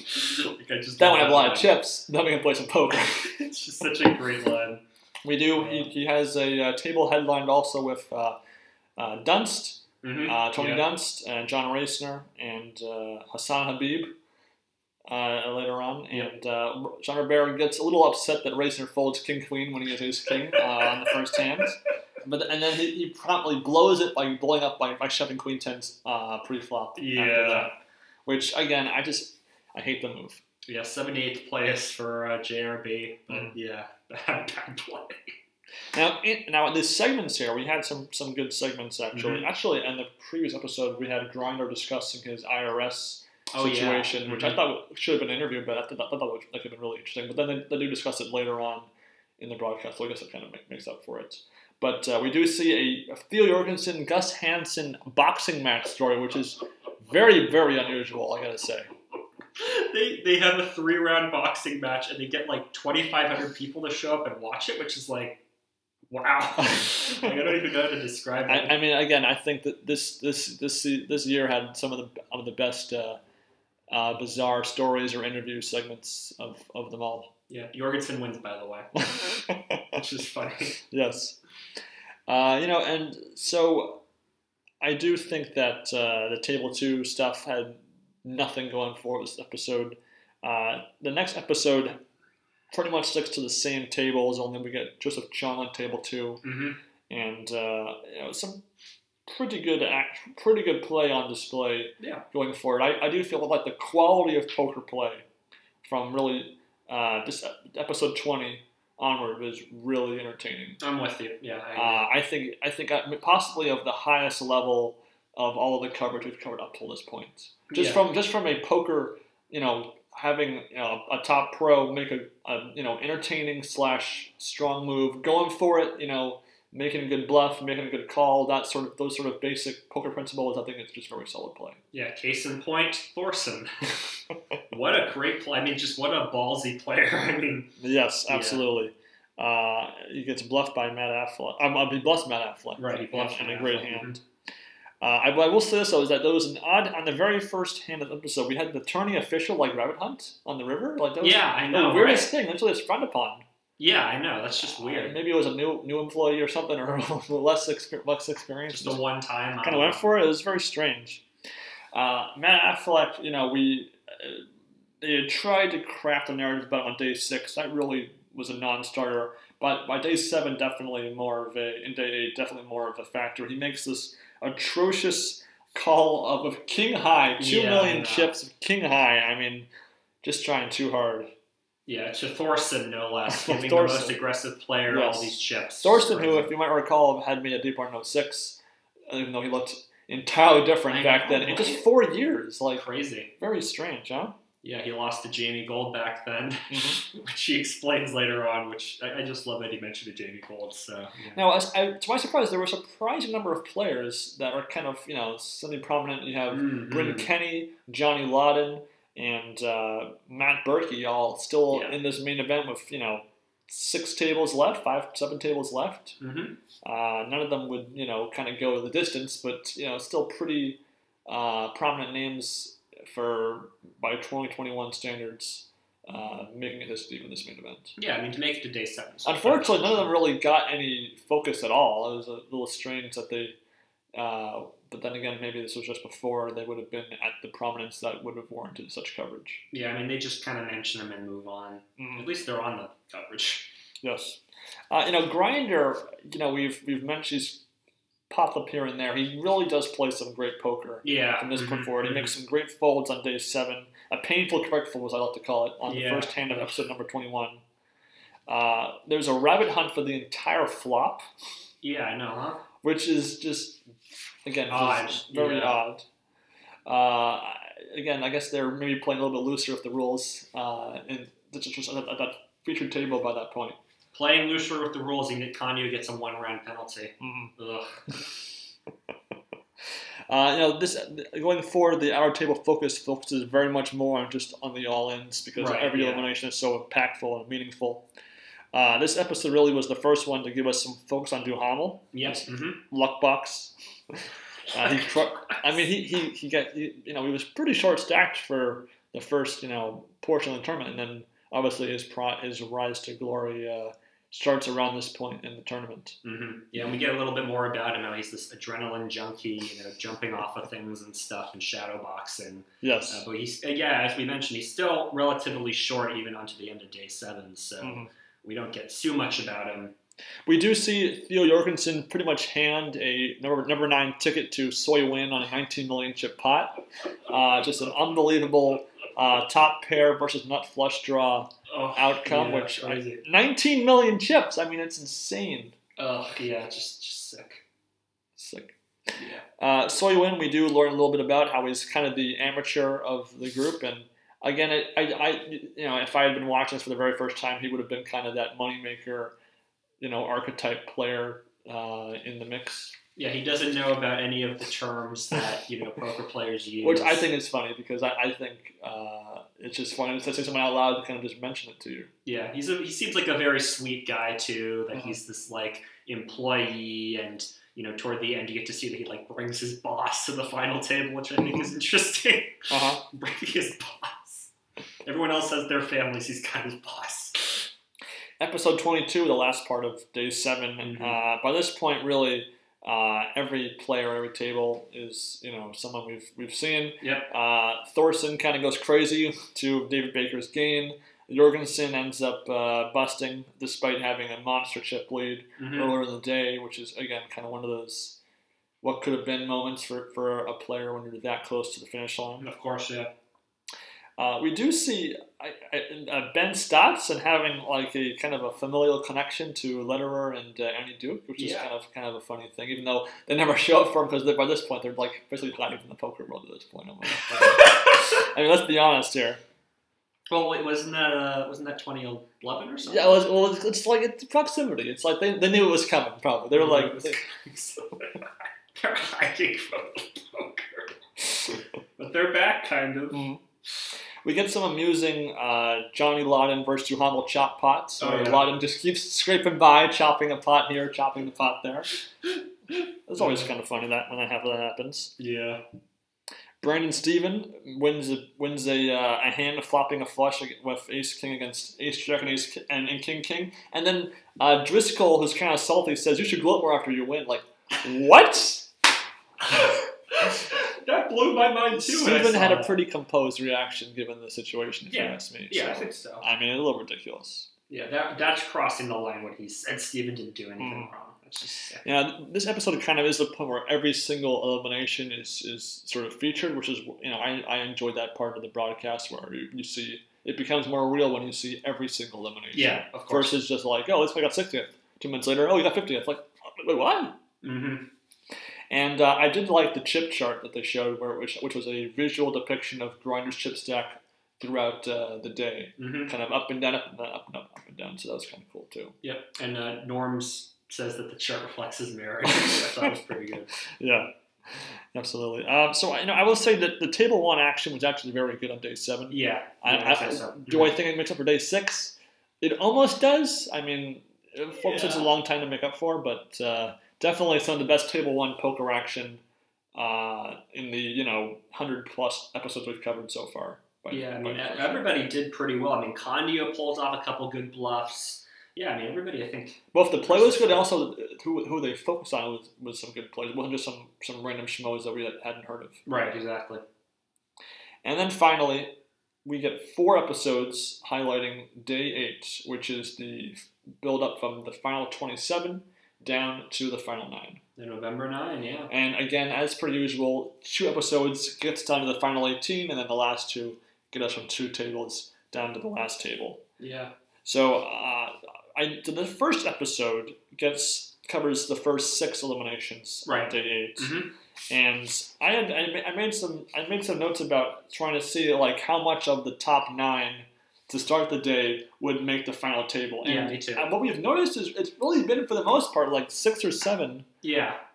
Then we have a lot of chips. Then we can play some poker. It's just such a great line. We do. He has a table headlined also with Dunst, Tony Dunst, and John Reisner, and Hassan Habib later on. And Jean Robert gets a little upset that Reisner folds king-queen when he has ace-king on the first hand. And then he promptly blows it by blowing up by shoving queen 10s pre-flop after that. Which, again, I hate the move. Yeah, 78th place for JRB, but bad play. Now in these segments here, we had some good segments actually. Actually, in the previous episode, we had Grinder discussing his IRS situation, which I thought should have been interviewed, but I thought that would have been really interesting. But then they do discuss it later on in the broadcast, so I guess it kind of makes up for it. But we do see a Theo Jorgensen, Gus Hansen boxing match story, which is very, very unusual, I gotta say. They have a 3-round boxing match, and they get like 2,500 people to show up and watch it, which is like, wow. I don't even know how to describe it. I mean, again, I think that this year had some of the best bizarre stories or interview segments of them all. Yeah, Jorgensen wins, by the way, which is funny. Yes, and so I do think that the table 2 stuff had nothing going for this episode. The next episode pretty much sticks to the same tables, only we get Joseph Chung on table 2, and some pretty good play on display going forward. I do feel like the quality of poker play from really this episode 20 onward was really entertaining. I'm with you. Yeah, I think possibly of the highest level of all of the coverage we've covered up till this point. Just from a poker, having a top pro make a entertaining / strong move, going for it, making a good bluff, making a good call, those sort of basic poker principles. I think it's just very solid play. Yeah, case in point, Thorson. What a great play! I mean, just what a ballsy player. I mean, yes, absolutely. He gets bluffed by Matt Affleck. He bluffs Matt Affleck. Right, he bluffs in a great hand. I will say this though, is that there was an odd on the very first hand of the episode. We had the tourney official rabbit hunt on the river. I know. The weirdest thing. Actually, it's frowned upon. Yeah, I know. That's just weird. Maybe it was a new employee or something, or less experienced. Just a one time. Kind of went for it. It was very strange. Matt Affleck, they had tried to craft a narrative about him on day 6. That really was a non-starter. But by day 7, definitely more of a factor. He makes this atrocious call of king high, 2 million chips of king high. I mean, just trying too hard. Yeah, to Thorson, no less, giving the most aggressive player all these chips. Thorson, who, if you might recall, had made a deep run in 06, even though he looked entirely different back then. In just 4 years. Crazy. Very strange, huh? Yeah, he lost to Jamie Gold back then, which he explains later on, which I just love that he mentioned to Jamie Gold. So Now, to my surprise, there were a surprising number of players that are kind of, semi-prominent. You have Bryn Kenny, Johnny Lawden, and Matt Berkey all still in this main event with, 6 tables left, 7 tables left. None of them would, kind of go the distance, but, still pretty prominent names by 2021 standards, making it this deep in this main event. Yeah, I mean, to make it to day 7. So unfortunately, none of them really got any focus at all. It was a little strange that they, but then again, maybe this was just before they would have been at the prominence that would have warranted such coverage. Yeah, I mean, they just kind of mention them and move on. At least they're on the coverage. Yes. Grinder, we've mentioned he's popped up here and there. He really does play some great poker from this point forward. He makes some great folds on day 7. A painful correct fold, as I like to call it, on the first hand of episode number 21. There's a rabbit hunt for the entire flop. Yeah, I know, huh? which is just, again, very odd. Again, I guess they're maybe playing a little bit looser with the rules and just at that featured table by that point. Playing looser with the rules, and Kanyu gets a 1-round penalty. This going forward, the Our Table focuses very much more on just on the all-ins because every elimination is so impactful and meaningful. This episode really was the first one to give us some focus on Duhamel. Yes. Luck box. He was pretty short stacked for the first portion of the tournament, and then obviously his rise to glory starts around this point in the tournament. Yeah, and we get a little bit more about him. How he's this adrenaline junkie, jumping off of things and stuff and shadow boxing. Yes, but he's as we mentioned, he's still relatively short even onto the end of day 7. So we don't get too much about him. We do see Theo Jorgensen pretty much hand a number 9 ticket to Soy Win on a 19 million chip pot. Just an unbelievable top pair versus nut flush draw outcome, which 19 million chips. I mean, it's insane. Just sick. Yeah. Soy Win, we do learn a little bit about how he's kind of the amateur of the group, and again, if I had been watching this for the very first time, he would have been kind of that moneymaker, archetype player in the mix. Yeah, he doesn't know about any of the terms that poker players use. Which I think is funny because I think it's just funny to say something out loud to kind of just mention it to you. Yeah, he seems like a very sweet guy too. That he's this employee, and toward the end you get to see that he brings his boss to the final table, which I think is interesting. Bringing his boss. Everyone else has their families. He's got his boss. Episode 22, the last part of day 7, and by this point, really, every player, every table is someone we've seen. Yep. Thorson kind of goes crazy to David Baker's gain. Jorgensen ends up busting despite having a monster chip lead earlier in the day, which is again kind of one of those what could have been moments for a player when you're that close to the finish line. Of course, yeah. We do see Ben Stotson having a kind of a familial connection to Lederer and Annie Duke, which is kind of a funny thing, even though they never show up for him because by this point they're basically hiding from the poker world at this point. I mean, let's be honest here. Well, wait, wasn't that 2011 or something? Yeah, it's proximity. It's like they knew it was coming. Probably they were they're hiding from the poker, but they're back, kind of. We get some amusing Johnny Lawden versus Duhamel chop pots. Lawden just keeps scraping by, chopping a pot here, chopping the pot there. It's always kind of funny that happens. Yeah. Brandon Steven wins a hand flopping a flush with Ace King against Ace Jack and King King, and then Driscoll, who's kind of salty, says you should gloat more after you win. What? That blew my mind too. Steven had a pretty composed reaction given the situation, if you ask me. Yeah, I think so. I mean, a little ridiculous. Yeah, that's crossing the line when he said Steven didn't do anything wrong. That's just sick. This episode kind of is the point where every single elimination is sort of featured, which is, I enjoyed that part of the broadcast where you see, it becomes more real when you see every single elimination. Yeah, of course. Versus just this guy got 60th. 2 minutes later, you got 50th. Wait, what? And I did like the chip chart that they showed, which was a visual depiction of Grinder's chip stack throughout the day, kind of up and down, up and down, up and up and down. So that was kind of cool too. Yep, and Norms says that the chart reflects his marriage. I thought it was pretty good. Yeah, absolutely. So I will say that the table 1 action was actually very good on day 7. Yeah, I think it makes up for day 6? It almost does. I mean, 4% is a long time to make up for, but. Definitely some of the best Table 1 poker action in the 100+ episodes we've covered so far. Everybody did pretty well. I mean, Kandio pulls off a couple good bluffs. Yeah, I mean, everybody, I think. Well, if the play was good, also who they focused on was some good plays. It wasn't just some random schmoes that we hadn't heard of. Right, exactly. And then finally, we get 4 episodes highlighting day 8, which is the build-up from the final 27 down to the final 9. The November 9, yeah. And again, as per usual, 2 episodes gets down to the final 18, and then the last 2 get us from 2 tables down to the last table. Yeah. So So the first episode covers the first 6 eliminations on day 8, and I made some notes about trying to see like how much of the top 9 to start the day would make the final table. And me too. What we've noticed is it's really been, for the most part, like 6 or 7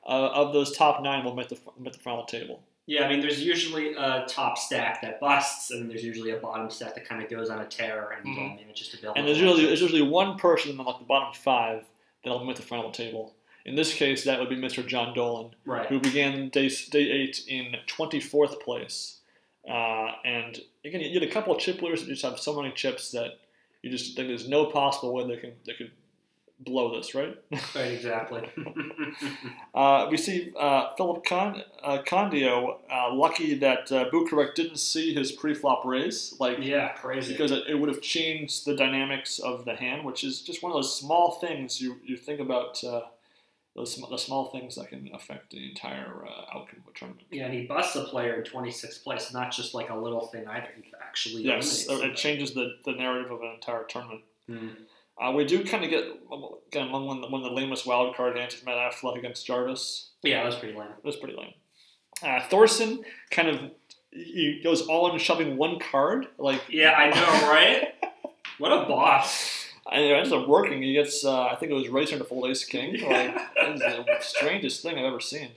of those top 9 will make the final table. Yeah, I mean, there's usually a top stack that busts, and there's usually a bottom stack that kind of goes on a tear and manages to build. And there's usually one person in like the bottom 5 that'll make the final table. In this case, that would be Mr. John Dolan, who began day 8 in 24th place. And again, you get a couple of chip leaders that just have so many chips that you just think there's no possible way they could blow this, right? Right, exactly. We see Philip Condio lucky that Bukarek didn't see his pre-flop raise. Crazy. Because it would have changed the dynamics of the hand, which is just one of those small things you think about. The small things that can affect the entire outcome of a tournament. Yeah, and he busts a player in 26th place, not just like a little thing either. He actually it changes the narrative of an entire tournament. We do kind of get, again, one of the lamest wild card hands from Affleck against Jarvis. Yeah, that was pretty lame. Thorson kind of he goes all in shoving one card. Yeah, I know, right? What a boss. And it ends up working. He gets, I think it was Racer to fold Ace King. It's the strangest thing I've ever seen.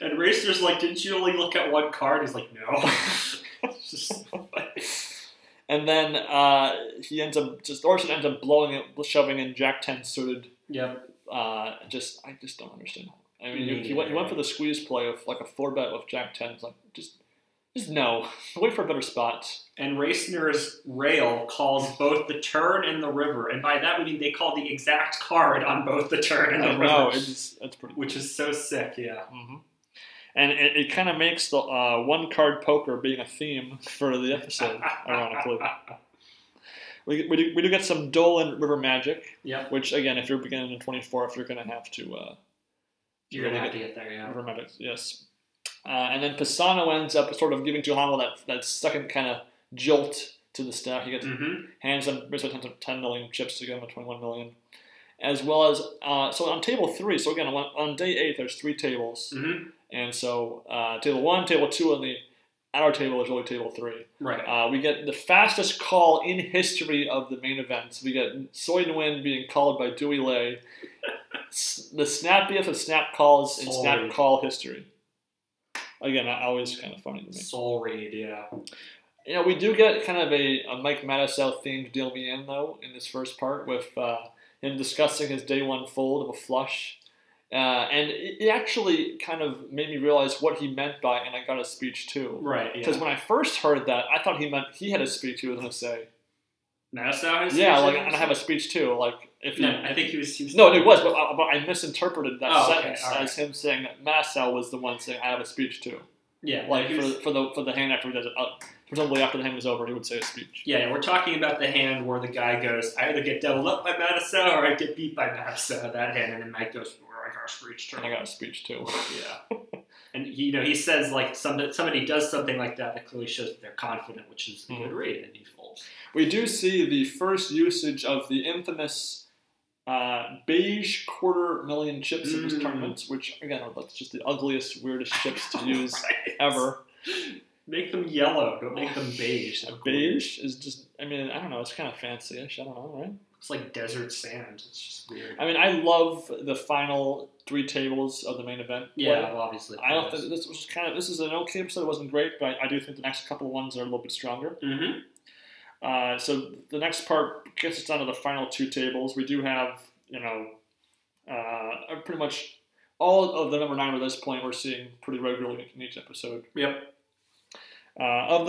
And Racer's like, didn't you only look at one card? He's like, no. And then Thorson ends up blowing it, shoving in Jack 10 suited. Yep. I just don't understand. I mean, he went for the squeeze play of like a 4-bet with Jack 10. It's like, just no. Wait for a better spot. And Racner's rail calls both the turn and the river. And by that we mean they call the exact card on both the turn and the river. No, that's pretty cool. Which is so sick, yeah. And it kind of makes the one-card poker being a theme for the episode, ironically. We do get some Dolan River Magic, which, again, if you're beginning in 24th, you're going to have to... you're going to have to get there, yeah. River Magic, yes. And then Pisano ends up sort of giving Duhamel that second kind of jolt to the stack. He gets hands on basically 10 million chips to get him to 21 million. As well as, so on table 3, so again, on day 8, there's 3 tables. And so table 1, table 2, and the outer table is really table 3. Right. We get the fastest call in history of the main event. We get Soyden being called by Dewey Lay. The snappiest of snap calls in snap call history. Again, always kind of funny to me. Soul read, yeah. We do get kind of a Mike Matusow themed Deal Me In, though, in this first part with him discussing his day 1 fold of a flush. And it actually kind of made me realize what he meant by, and I got a speech too. Right, yeah. Because when I first heard that, I thought he meant he had a speech he was going to say. Matusow has Yeah, and I have a speech too. I think he was No, it was, but I misinterpreted that sentence as him saying that Matusow was the one saying, I have a speech too. Yeah. For the hand after he does it. Presumably after the hand was over, he would say a speech. Yeah, we're talking about the hand where the guy goes, I either get doubled up by Matusow or I get beat by Matusow, that hand, and then Mike goes, I got a speech too. And I got a speech too. Yeah. And he says somebody does something like that clearly shows that they're confident, which is a good read, and he folds. We do see the first usage of the infamous beige $250,000 chips in this tournament, which, again, that's just the ugliest, weirdest chips to use ever. Make them yellow. Don't make them beige. Beige is just, I don't know. It's kind of fancy-ish. I don't know, right? It's like desert sand. It's just weird. I love the final 3 tables of the main event. Yeah, well, obviously. I don't think this is an okay episode. It wasn't great, but I do think the next couple of ones are a little bit stronger. So the next part gets us down to the final 2 tables. We do have, pretty much all of the number 9 at this point we're seeing pretty regularly in each episode. Yep. Of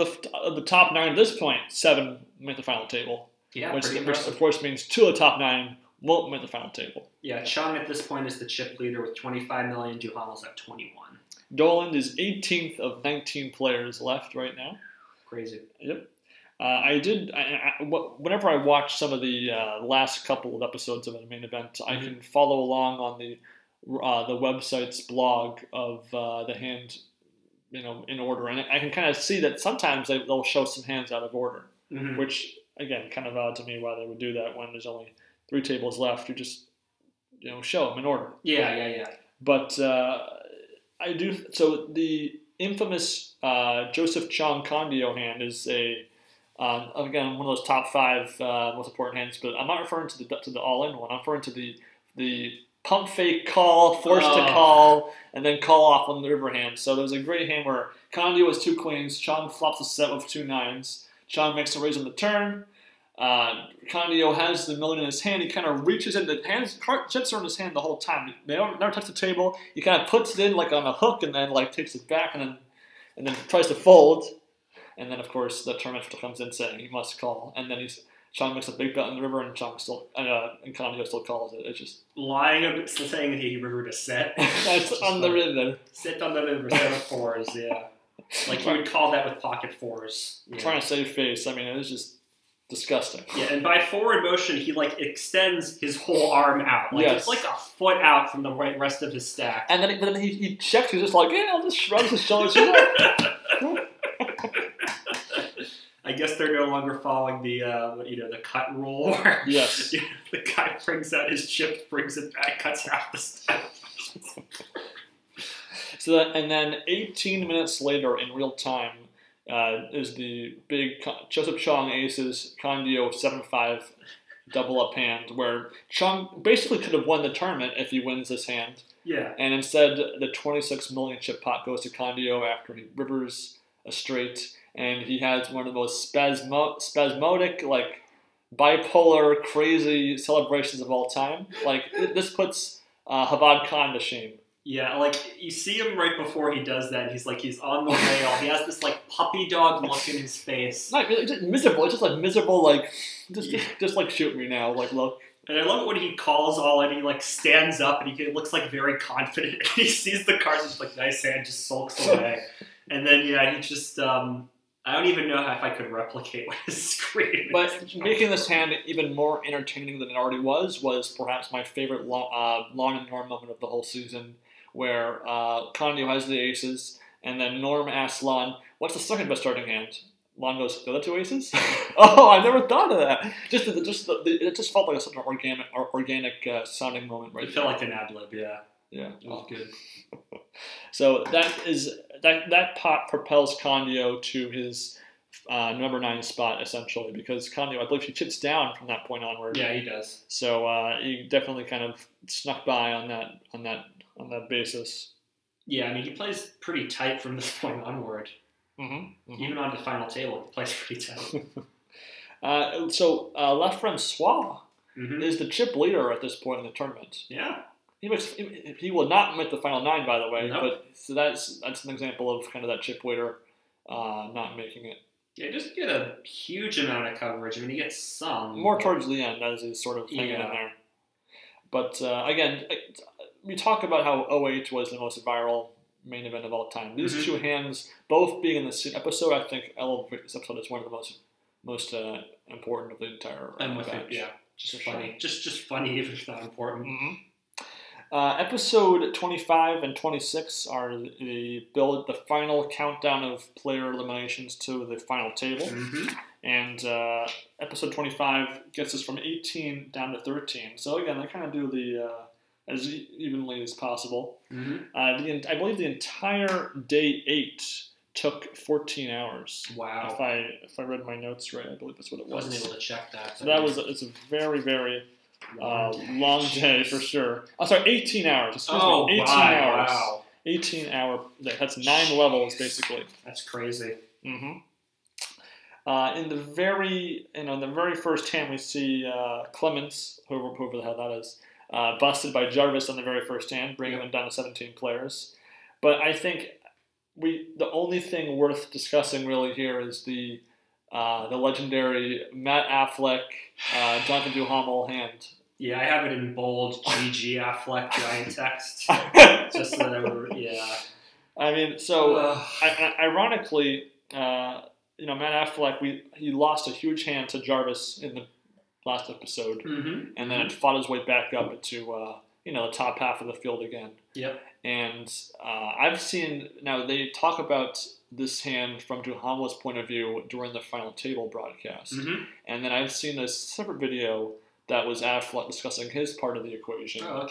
the top 9 at this point, 7 make the final table. Yeah, which of course means 2 of the top 9 won't make the final table. Yeah, Chung at this point is the chip leader with 25 million. Duhamel's at 21. Dolan is 18th of 19 players left right now. Crazy. Yep. Whenever I watch some of the last couple of episodes of the main event, I can follow along on the website's blog of the hand, in order, and I can kind of see that sometimes they'll show some hands out of order, which again kind of odd to me why they would do that when there's only 3 tables left, you just show them in order. Yeah. But I do. So the infamous Joseph Chong Condio hand is again one of those top 5 most important hands. But I'm not referring to the all-in one. I'm referring to the pump fake call, forced to call, and then call off on the river hand. So there's a great hand where Condio has 2 queens. Chong flops a set with 2 9s. Chong makes a raise on the turn. Condio has the million in his hand. He kind of reaches in. The chips are in his hand the whole time. They never touch the table. He kind of puts it in like on a hook and then like takes it back and then tries to fold. And then of course the tournament official comes in saying he must call. And then Chong makes a big bet in the river and Condio still calls it. It's just lying about saying he rivered a set. That's on the river. Sit on the river, set of 4s. Yeah, like he would call that with pocket 4s. Yeah. Trying to save face. I mean, it was just disgusting. Yeah, and by forward motion, he like extends his whole arm out. Like it's like a foot out from the rest of his stack. And then he checks. He's just like, I'll just shrug his shoulders. I guess they're no longer following the the cut rule. Where, yes. The guy brings out his chip, brings it back, cuts half the stack. And then 18 minutes later, in real time, is the big Joseph Chong aces Condio 7-5 double up hand, where Chong basically could have won the tournament if he wins this hand. Yeah. And instead, the 26 million chip pot goes to Condio after he rivers a straight, and he has one of the most spasmodic, like bipolar, crazy celebrations of all time. Like this puts Havad Khan to shame. Yeah, like you see him right before he does that. He's on the rail. He has this like puppy dog look in his face. Not really, just miserable. It's just like miserable, like just like shoot me now, like look. And I love it when he calls all and he like stands up and he looks like very confident. And he sees the cards and he's like, nice hand, just sulks away. And then he just I don't even know if I could replicate what his screen. But making this hand even more entertaining than it already was perhaps my favorite Long and Norm moment of the whole season, where Condio has the aces, and then Norm asks Lon, what's the second best starting hand? Lon goes, the other 2 aces? Oh, I never thought of that. It just felt like such an organic sounding moment. Right? It felt like an ad-lib, yeah. Yeah. It was good. So that pot propels Condio to his number 9 spot, essentially, because Condio, I believe he chips down from that point onward. Yeah, he does. So he definitely kind of snuck by on that basis. Yeah, I mean, he plays pretty tight from this point onward. Mm-hmm. Even on the final table, he plays pretty tight. So Left Francois is the chip leader at this point in the tournament. Yeah. He will not make the final 9, by the way. Nope. But so that's an example of kind of that chip leader not making it. Yeah, just get a huge amount of coverage. I mean, he gets some. More towards the end, as he's sort of hanging in there. But again, we talk about how 08 was the most viral main event of all time. These 2 hands, both being in the same episode, I think elevate this episode as one of the most important of the entire batch. Yeah, just funny. Sure. Just funny if it's not important. Mm-hmm. Episode 25 and 26 are the final countdown of player eliminations to the final table. Mm-hmm. And episode 25 gets us from 18 down to 13. So again, they kind of do the as evenly as possible. Mm-hmm. I believe the entire day 8 took 14 hours. Wow. If I read my notes right, I believe that's what it was. I wasn't able to check that. So it's a very, very long day for sure. I'm sorry, 18 hours. Excuse me. 18 hours. Wow. 18-hour day. That's 9 levels, basically. That's crazy. Mm-hmm. In the very first hand, we see Clemens, whoever the hell that is, busted by Jarvis on the very first hand, bringing them down to 17 players. But I think the only thing worth discussing really here is the legendary Matt Affleck, Jonathan Duhamel hand. Yeah, I have it in bold, GG Affleck, giant text. Just so that yeah. I mean, so ironically, Matt Affleck, he lost a huge hand to Jarvis in the last episode, and then it fought his way back up into the top half of the field again. Yep. And I've seen, now they talk about this hand from Duhamel's point of view during the final table broadcast. Mm-hmm. And then I've seen a separate video that was Affleck discussing his part of the equation of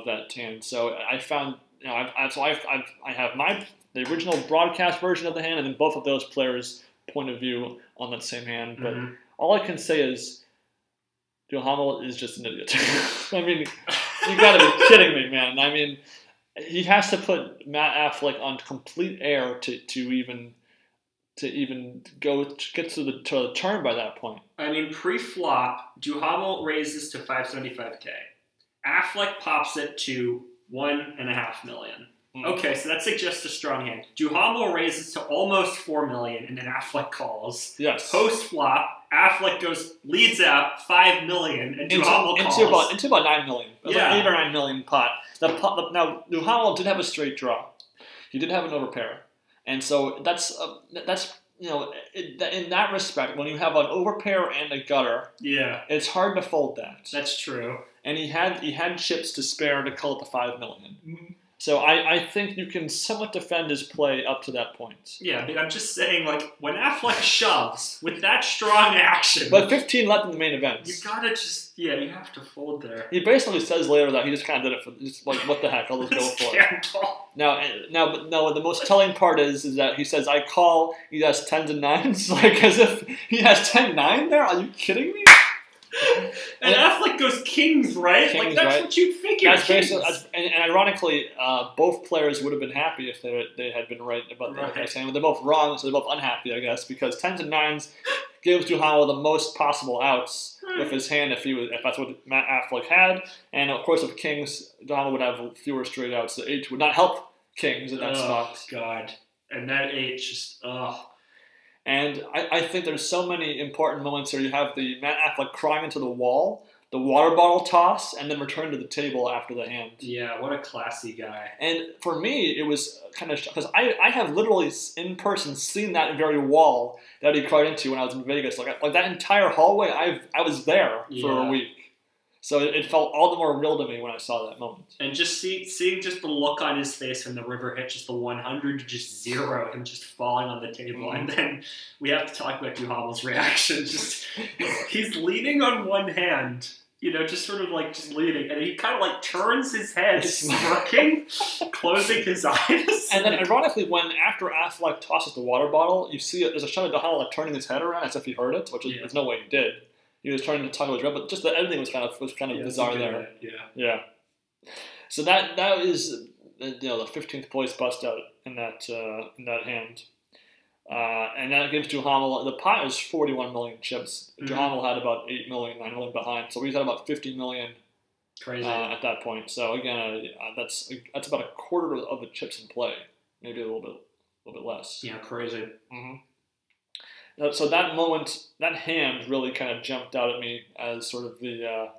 that hand. So I found, I have the original broadcast version of the hand, and then both of those players' point of view on that same hand. But all I can say is, Duhamel is just an idiot. I mean, you got to be kidding me, man. I mean, he has to put Matt Affleck on complete air to even get to the turn by that point. I mean, pre-flop, Duhamel raises to $575K. Affleck pops it to $1.5 million. Okay, so that suggests a strong hand. Duhamel raises to almost $4 million, and then Affleck calls. Yes. Post-flop, Affleck leads out $5 million, and Duhamel calls. Into about $9 million. Yeah. Like $8 or $9 million pot. Now, Duhamel did have a straight draw. He did have an overpair. And so that's in that respect, when you have an overpair and a gutter, it's hard to fold that. That's true. And he had chips to spare to call it the $5 million. So I think you can somewhat defend his play up to that point. Yeah, but I'm just saying, like, when Affleck shoves with that strong action... But 15 left in the main event. You gotta just... Yeah, you have to fold there. He basically says later that he just kind of did it for... Just like, what the heck, I'll just go for it. Now, the most telling part is that he says, I call, he has 10s and 9s. Like, as if he has 10-9 there? Are you kidding me? And Affleck goes kings, right? Kings, like, that's right? What you'd figure. And ironically, both players would have been happy if they had been right about what they were saying. But they're both wrong, so they're both unhappy, I guess, because 10s and 9s gives Duhamel the most possible outs with his hand if that's what Matt Affleck had. And, of course, with kings, Duhamel would have fewer straight outs. The 8 would not help kings in that spot. Oh, God. And that 8 just, And I think there's so many important moments here. You have the Matt Affleck crying into the wall, the water bottle toss, and then return to the table after the hand. Yeah, what a classy guy. And for me, it was kind of... Because I have literally, in person, seen that very wall that he cried into when I was in Vegas. Like that entire hallway, I was there for a week. So it felt all the more real to me when I saw that moment. And just seeing just the look on his face when the river hit just the 100 to just 0, him just falling on the table. And then we have to talk about Duhamel's reaction. Just he's leaning on one hand, just sort of like just leaning. And he kind of like turns his head, smirking, closing his eyes. And then ironically, after Affleck tosses the water bottle, you see there's a shot of Duhamel like turning his head around as if he heard it, which there's no way he did. He was trying to talk about his but just the editing was kind of bizarre there. Yeah. So that is the 15th place bust out in that hand, and that gives Duhamel, the pot is 41 million chips. Duhamel had about 8 million, 9 million behind, so he's at about 50 million. Crazy at that point. So again, that's about a quarter of the chips in play, maybe a little bit less. Yeah, crazy. So that moment, that hand really kind of jumped out at me as sort of the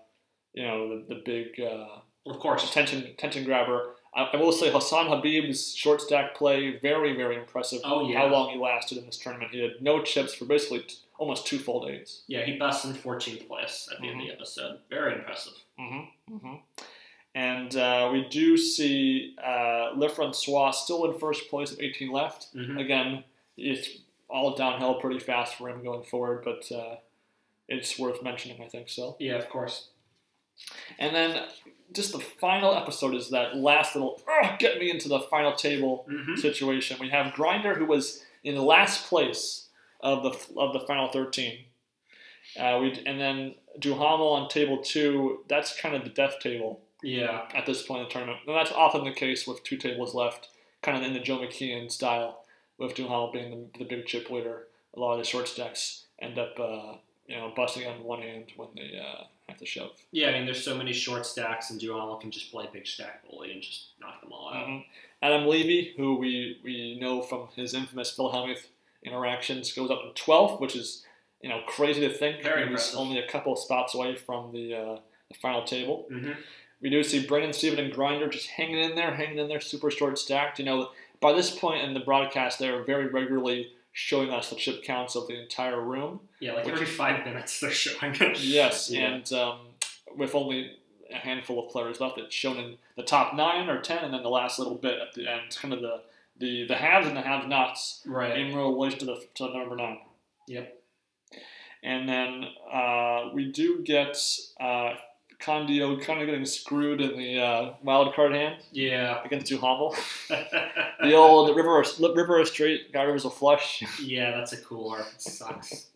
big, of course, attention grabber. I will say Hassan Habib's short stack play, very, very impressive. Oh, yeah. How long he lasted in this tournament. He had no chips for basically almost 2 full days. Yeah, he busts in 14th place at the end of the episode. Very impressive. And we do see Le Francois still in first place with 18 left. Again, it's all downhill pretty fast for him going forward, but it's worth mentioning, I think so. Yeah, of course. And then just the final episode is that last little get me into the final table situation. We have Grinder, who was in last place of the final 13. And then Duhamel on table 2. That's kind of the death table. Yeah. At this point in the tournament, and that's often the case with 2 tables left, kind of in the Joe McKeon style. With Duhamel being the big chip leader, a lot of the short stacks end up, busting on one hand when they have to shove. Yeah, I mean, there's so many short stacks, and Duhamel can just play big stack bully and just knock them all out. Adam Levy, who we know from his infamous Phil Hellmuth interactions, goes up to 12th, which is crazy to think. Very he was impressive. only a couple of spots away from the final table. We do see Brendan, Steven, and Grinder just hanging in there, super short stacked. By this point in the broadcast, they're very regularly showing us the chip counts of the entire room. Yeah, like every 5 minutes they're showing it. Yes, and with only a handful of players left, it's shown in the top 9 or 10, and then the last little bit at the end, kind of the haves and the have-nots in relation to the number 9. Yep. And then we do get Condio kind of getting screwed in the wild card hand. Yeah. Against Duhamel. The old river straight, guy rivers a flush. Yeah, that's a cooler. It sucks.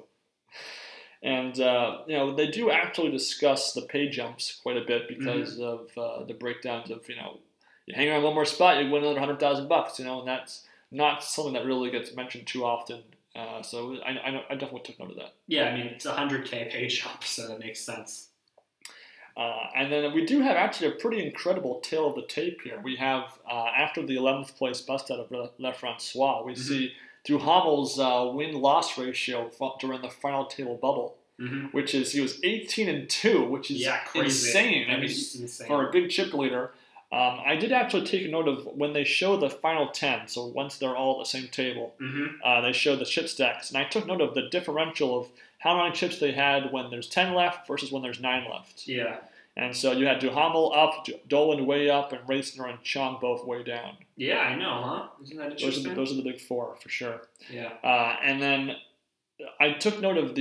And, they do actually discuss the pay jumps quite a bit because of the breakdowns of, you hang around one more spot, you win another $100,000, and that's not something that really gets mentioned too often. So I definitely took note of that. Yeah, I mean, it's a $100K pay jump, so that makes sense. And then we do have actually a pretty incredible tale of the tape here. We have, after the 11th place bust out of Le Francois, we see Duhamel's win-loss ratio during the final table bubble, which is he was 18-2, which is insane. I mean, insane for a big chip leader. I did actually take a note of when they show the final 10, so once they're all at the same table, they show the chip stacks. And I took note of the differential of how many chips they had when there's 10 left versus when there's 9 left. Yeah. And so you had Duhamel up, Dolan way up, and Reisner and Chong both way down. Yeah, I know, huh? Isn't that interesting? Those are the big four, for sure. Yeah. And then I took note of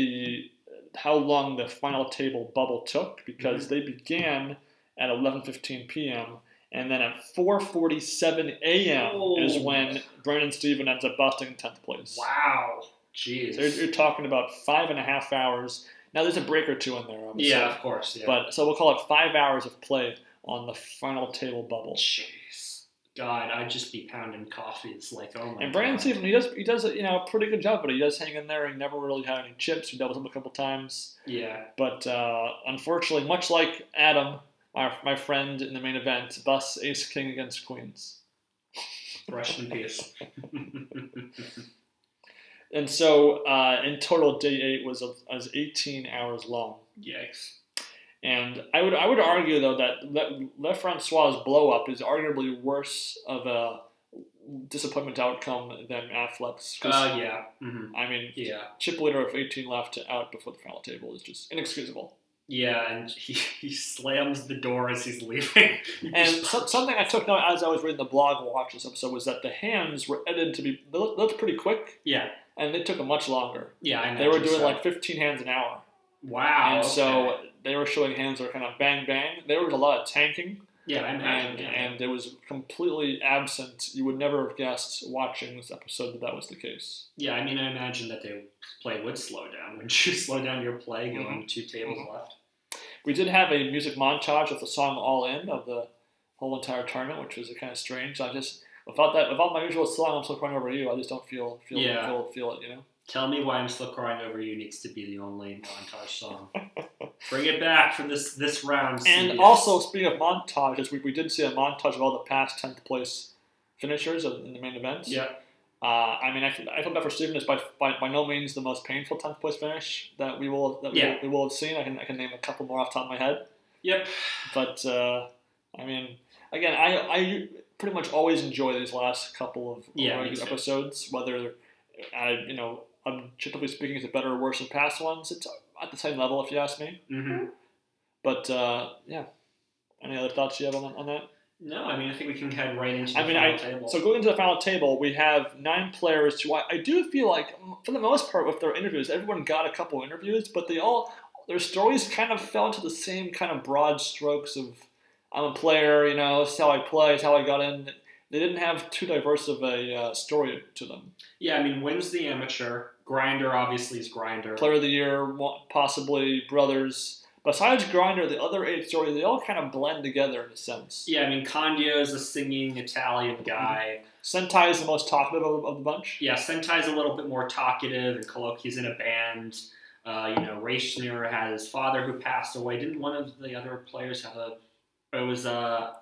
how long the final table bubble took, because they began at 11:15 p.m., and then at 4:47 a.m. is when Brandon Steven ends up busting 10th place. Wow. Jeez. So you're talking about 5.5 hours. Now, there's a break or two in there, obviously. Yeah, of course. Yeah. But so we'll call it 5 hours of play on the final table bubble. Jeez. God, I'd just be pounding coffees like, oh my And Brandon God. Steven, he does a pretty good job, but he does hang in there. He never really had any chips. He doubles up a couple times. Yeah. But unfortunately, much like Adam, my friend in the main event, busts ace king against queens. Rest in peace. And so, in total, day 8 was 18 hours long. Yikes. And I would argue, though, that Le Francois' blow-up is arguably worse of a disappointment outcome than Affleck's. Yeah. I mean, chip leader of 18 left out before the final table is just inexcusable. Yeah, and he slams the door as he's leaving. And something I took note as I was reading the blog and watching this episode was that the hands were edited to be, they looked pretty quick. Yeah. And they took them much longer. Yeah, I know. They were doing like 15 hands an hour. Wow. And so they were showing hands that were kind of bang, bang. There was a lot of tanking. Yeah, I imagine. And it was completely absent. You would never have guessed watching this episode that was the case. Yeah, I mean, I imagine that the play would slow down. Wouldn't you slow down your play going 2 tables left? We did have a music montage with the song All In of the whole entire tournament, which was kind of strange. I just, without my usual song, I'm still crying over you. I just don't feel it, you know? Tell Me Why I'm Still Crying Over You needs to be the only montage song. Bring it back for this round. And also, speaking of montages, we did see a montage of all the past 10th place finishers in the main event. Yeah. I mean, I feel bad for Steven. It's by no means the most painful 10th place finish that we will have seen. I can name a couple more off the top of my head. Yep. But I mean, again, I pretty much always enjoy these last couple of episodes. Whether objectively speaking, is it better or worse than past ones? It's at the same level, if you ask me. Mm-hmm. But any other thoughts you have on that? No, I mean, I think we can head right into the final table. So going into the final table, we have 9 players who I do feel like, for the most part, with their interviews, everyone got a couple interviews, but their stories kind of fell into the same kind of broad strokes of, I'm a player, this is how I play, it's how I got in. They didn't have too diverse of a story to them. Yeah, I mean, Wynn's the amateur. Grinder, obviously, is Grinder. Player of the Year, possibly Brothers. Besides Grinder, the other 8 stories, they all kind of blend together in a sense. Yeah, I mean, Candio is a singing Italian guy. Sentai is the most talkative of the bunch. Yeah, Sentai's a little bit more talkative, and he's in a band. Reisner had his father who passed away. Didn't one of the other players have a... It was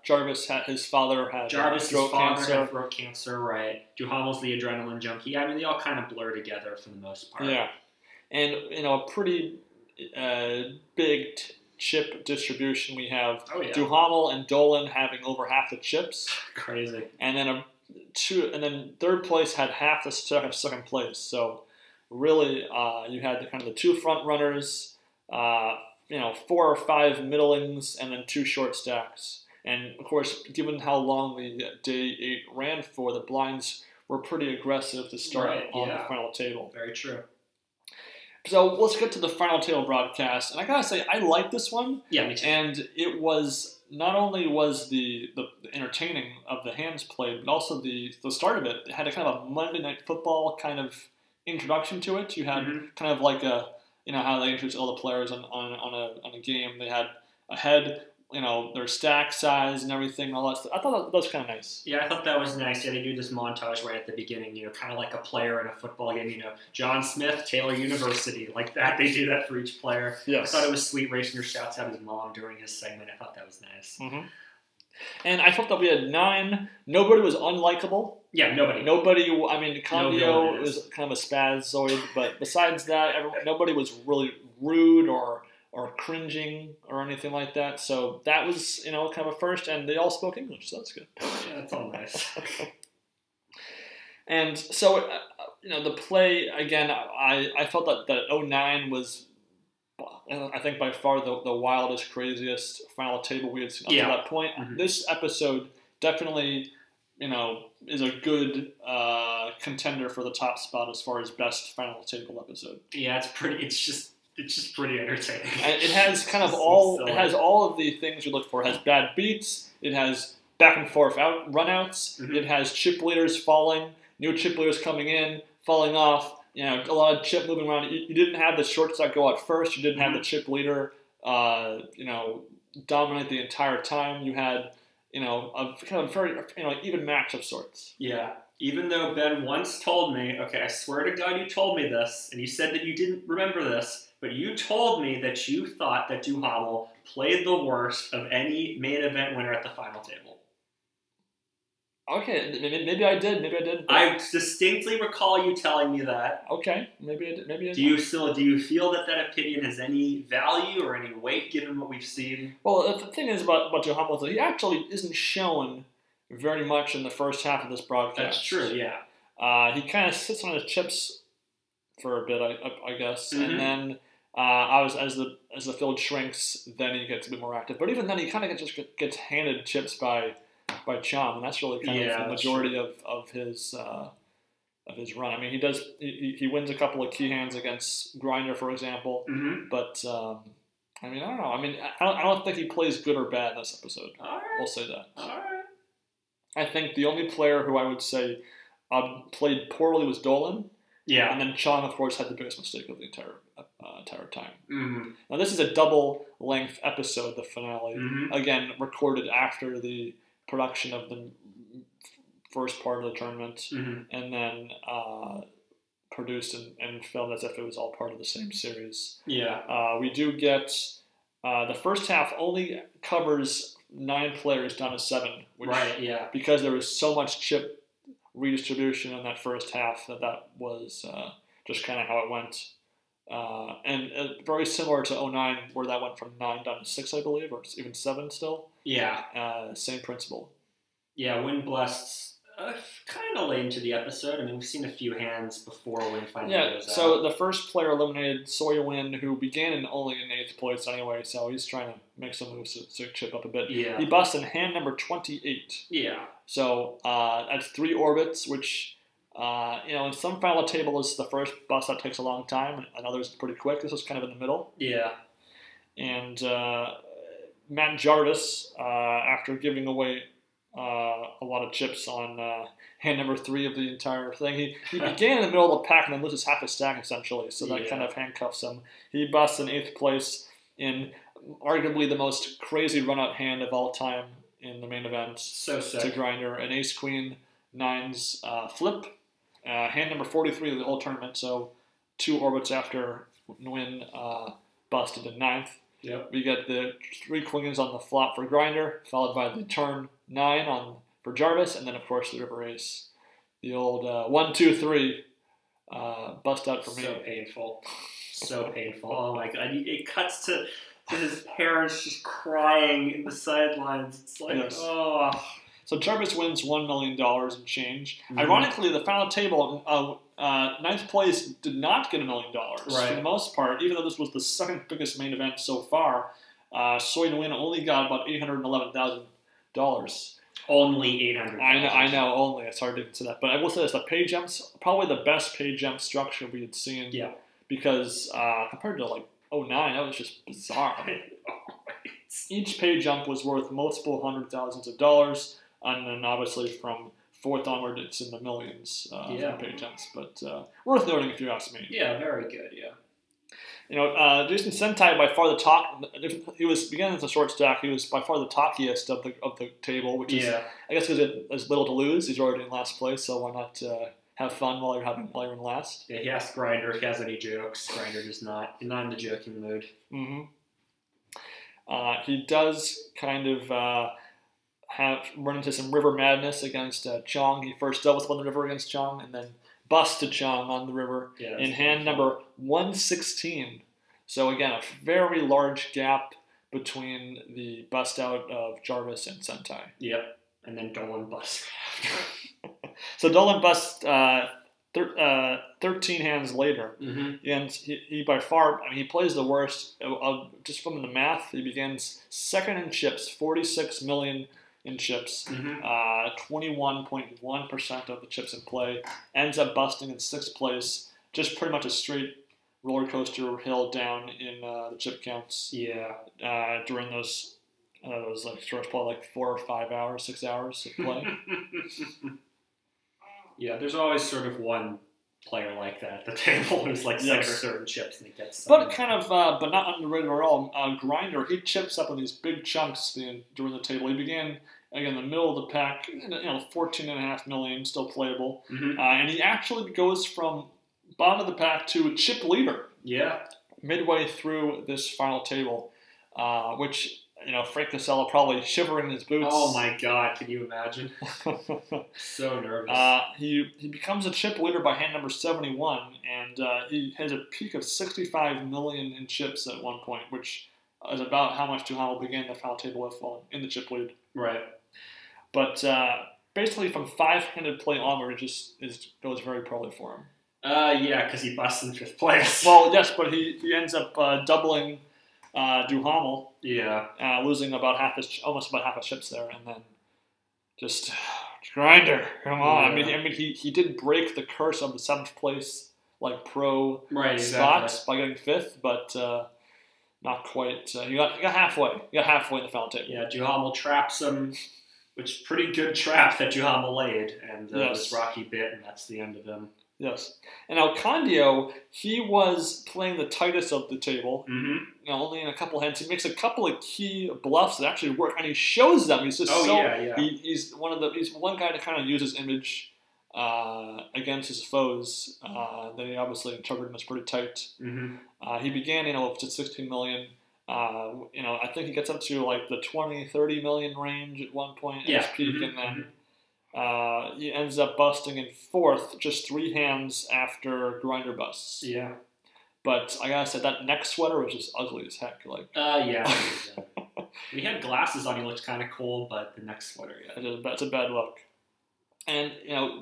Jarvis his father had throat cancer, right? Duhamel's the adrenaline junkie. I mean, they all kind of blur together for the most part. Yeah, and a pretty big chip distribution. We have Duhamel and Dolan having over half the chips. Crazy. And then third place had half the second place. So really, you had the 2 front runners. 4 or 5 middlings, and then 2 short stacks. And, of course, given how long the day 8 ran for, the blinds were pretty aggressive to start on the final table. Very true. So let's get to the final table broadcast, and I gotta say I like this one. Yeah, me too. And it was not only was the entertaining of the hands played, but also the start of it. It had a kind of a Monday Night Football kind of introduction to it. You had kind of like a how they introduce all the players on a game. They had a head. Their stack size and everything, all that stuff. I thought that was kind of nice. Yeah, I thought that was nice. Yeah, they do this montage right at the beginning, kind of like a player in a football game, John Smith, Taylor University, like that. They do that for each player. Yes. I thought it was sweet. Rachner shouts out his mom during his segment. I thought that was nice. Mm-hmm. And I thought that we had 9. Nobody was unlikable. Yeah, nobody. I mean, Condio is kind of a spazoid, but besides that, nobody was really rude or cringing or anything like that. So that was, kind of a first, and they all spoke English, so that's good. Yeah, that's all nice. And so, the play, again, I felt that 09 was, I think, by far the wildest, craziest final table we had seen up to that point. Mm-hmm. This episode definitely, is a good contender for the top spot as far as best final table episode. Yeah, it's just pretty entertaining. And it has kind of all of the things you look for. It has bad beats. It has back and forth runouts. Mm-hmm. It has chip leaders falling, new chip leaders coming in, falling off. A lot of chip moving around. You didn't have the short stack go out first. You didn't have the chip leader, dominate the entire time. You had, a kind of very, even match of sorts. Yeah. Even though Ben once told me, okay, I swear to God you told me this, and you said that you didn't remember this, but you told me that you thought that Duhamel played the worst of any main event winner at the final table. Okay, maybe I did. I distinctly recall you telling me that. Okay, maybe I did. Do you feel that opinion has any value or any weight given what we've seen? Well, the thing is about Duhamel is that he actually isn't shown very much in the first half of this broadcast. That's true, yeah. He kind of sits on his chips for a bit, I guess, and then as the field shrinks, then he gets a bit more active. But even then, he kind of just gets handed chips by Chom, and that's really kind of the majority of his run. I mean, he wins a couple of key hands against Grinder, for example, but I don't know. I mean, I don't think he plays good or bad in this episode. All right. We'll say that. All right. I think the only player who I would say played poorly was Dolan. Yeah. And then Chong, of course, had the biggest mistake of the entire time. Mm-hmm. Now, this is a double-length episode, the finale. Mm-hmm. Again, recorded after the production of the first part of the tournament, and then produced and filmed as if it was all part of the same series. Yeah. We do get the first half only covers 9 players down to 7. Which, right. Yeah. Because there was so much chip redistribution in that first half that was just kind of how it went. And very similar to 09, where that went from 9 down to 6, I believe, or even 7 still. Yeah. Same principle. Yeah, Win blessed kind of late into the episode. I mean, we've seen a few hands before Win finally goes out. So the first player eliminated Soy Win, who began only in 8th place anyway, so he's trying to make some moves to chip up a bit. Yeah. He busts in hand number 28. Yeah. So that's 3 orbits, which, in some final tables, the first bust that takes a long time, and others pretty quick. This was kind of in the middle. Yeah. And Matt Jarvis, after giving away a lot of chips on hand number 3 of the entire thing, he began in the middle of the pack and then loses half his stack, essentially, so that kind of handcuffs him. He busts in 8th place in arguably the most crazy run-out hand of all time in the main event. So sick. To Grinder, an ace-queen, 9's flip, hand number 43 of the whole tournament, so 2 orbits after Nguyen busted in 9th. Yep. We get the 3 queens on the flop for Grinder, followed by the turn 9 for Jarvis, and then, of course, the river ace. The old 1, 2, 3 bust out for me. So painful. So painful. Oh, my God. It cuts to his parents just crying in the sidelines. It's like, oh. So Jarvis wins $1 million and change. Mm-hmm. Ironically, the final table, 9th place did not get $1 million for the most part, even though this was the second biggest main event so far. Soy Nguyen only got about $811,000. Only $800,000. I know, only. It's hard to get to that. But I will say this, the pay jumps, probably the best pay jump structure we had seen because compared to like '09, that was just bizarre. Each pay jump was worth multiple hundred thousands of dollars, and then obviously from fourth onward, it's in the millions for pay jumps. But worth noting if you ask me. Yeah, very good. Yeah. Jason Sentai by far the talk. He was beginning as a short stack. He was by far the talkiest of the table, which is I guess because it has little to lose. He's already in last place, so why not have fun while you're in last? Yeah, he asked Grinder if he has any jokes. Grinder does not. He's not in the joking mood. Mm-hmm. He does kind of run into some river madness against Chong. He first dealt with on the river against Chong, and then busted Chong on the river in hand number 116. So again, a very large gap between the bust out of Jarvis and Sentai. Yep, and then Dolan bust. So Dolan busts 13 hands later, and he by far, he plays the worst. Just from the math, he begins second in chips, 46 million in chips, 21.1% of the chips in play, ends up busting in 6th place, just pretty much a straight roller coaster hill down in the chip counts. Yeah. During those like probably like 4 or 5 hours, 6 hours of play. Yeah, there's always sort of one player like that at the table who's like second or third in chips and he gets some. But kind of, but not underrated at all. Grinder, he chips up in these big chunks during the table. He began, again, in the middle of the pack, 14.5 million, still playable. And he actually goes from bottom of the pack to chip leader. Yeah. Midway through this final table, which, Frank Casella probably shivering in his boots. Oh my God, can you imagine? So nervous. He becomes a chip leader by hand number 71, and he has a peak of 65 million in chips at one point, which is about how much Duhamel began the final table with in the chip lead. Right. But basically from 5-handed play onward, it just goes very poorly for him. Yeah, because he busts in 5th place. Well, yes, but he ends up doubling Duhamel, losing almost about half his chips there, and then just Grinder, come on. Yeah. I mean, he did break the curse of the 7th place pro spots by getting 5th, but not quite. He got halfway. He got halfway in the final table. Yeah, Duhamel traps him, which pretty good trap that Duhamel laid, and Mizrachi bit, and that's the end of him. Yes. And now Candio, he was playing the tightest of the table. Only in a couple hands. He makes a couple of key bluffs that actually work, and he shows them. He's just he's one guy to kind of use his image against his foes. Then he obviously interpreted him as pretty tight. He began, with just 16 million. I think he gets up to like the 20, 30 million range at one point at his peak, and then he ends up busting in 4th, just 3 hands after Grinder busts. Yeah. But I gotta say, that neck sweater was just ugly as heck. Yeah. He had glasses on, he looked kind of cool, but the neck sweater, That's a bad look. And,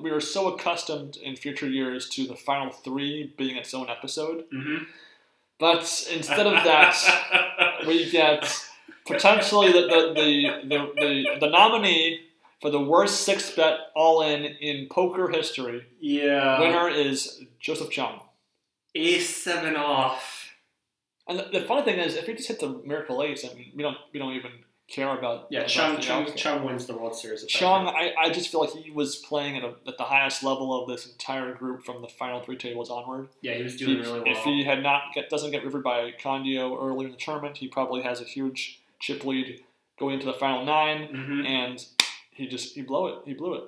we were so accustomed in future years to the final 3 being its own episode. But instead of that, we get potentially the nominee for the worst 6-bet all-in poker history. Yeah. Winner is Joseph Chung. Ace-7 off. And the funny thing is, if he just hit the miracle ace, we don't even care about. Yeah, Chung wins the World Series. Chung, I just feel like he was playing at the highest level of this entire group from the final 3 tables onward. Yeah, he was doing really well. If he doesn't get rivered by Candio earlier in the tournament, he probably has a huge chip lead going into the final 9, and he blew it. He blew it.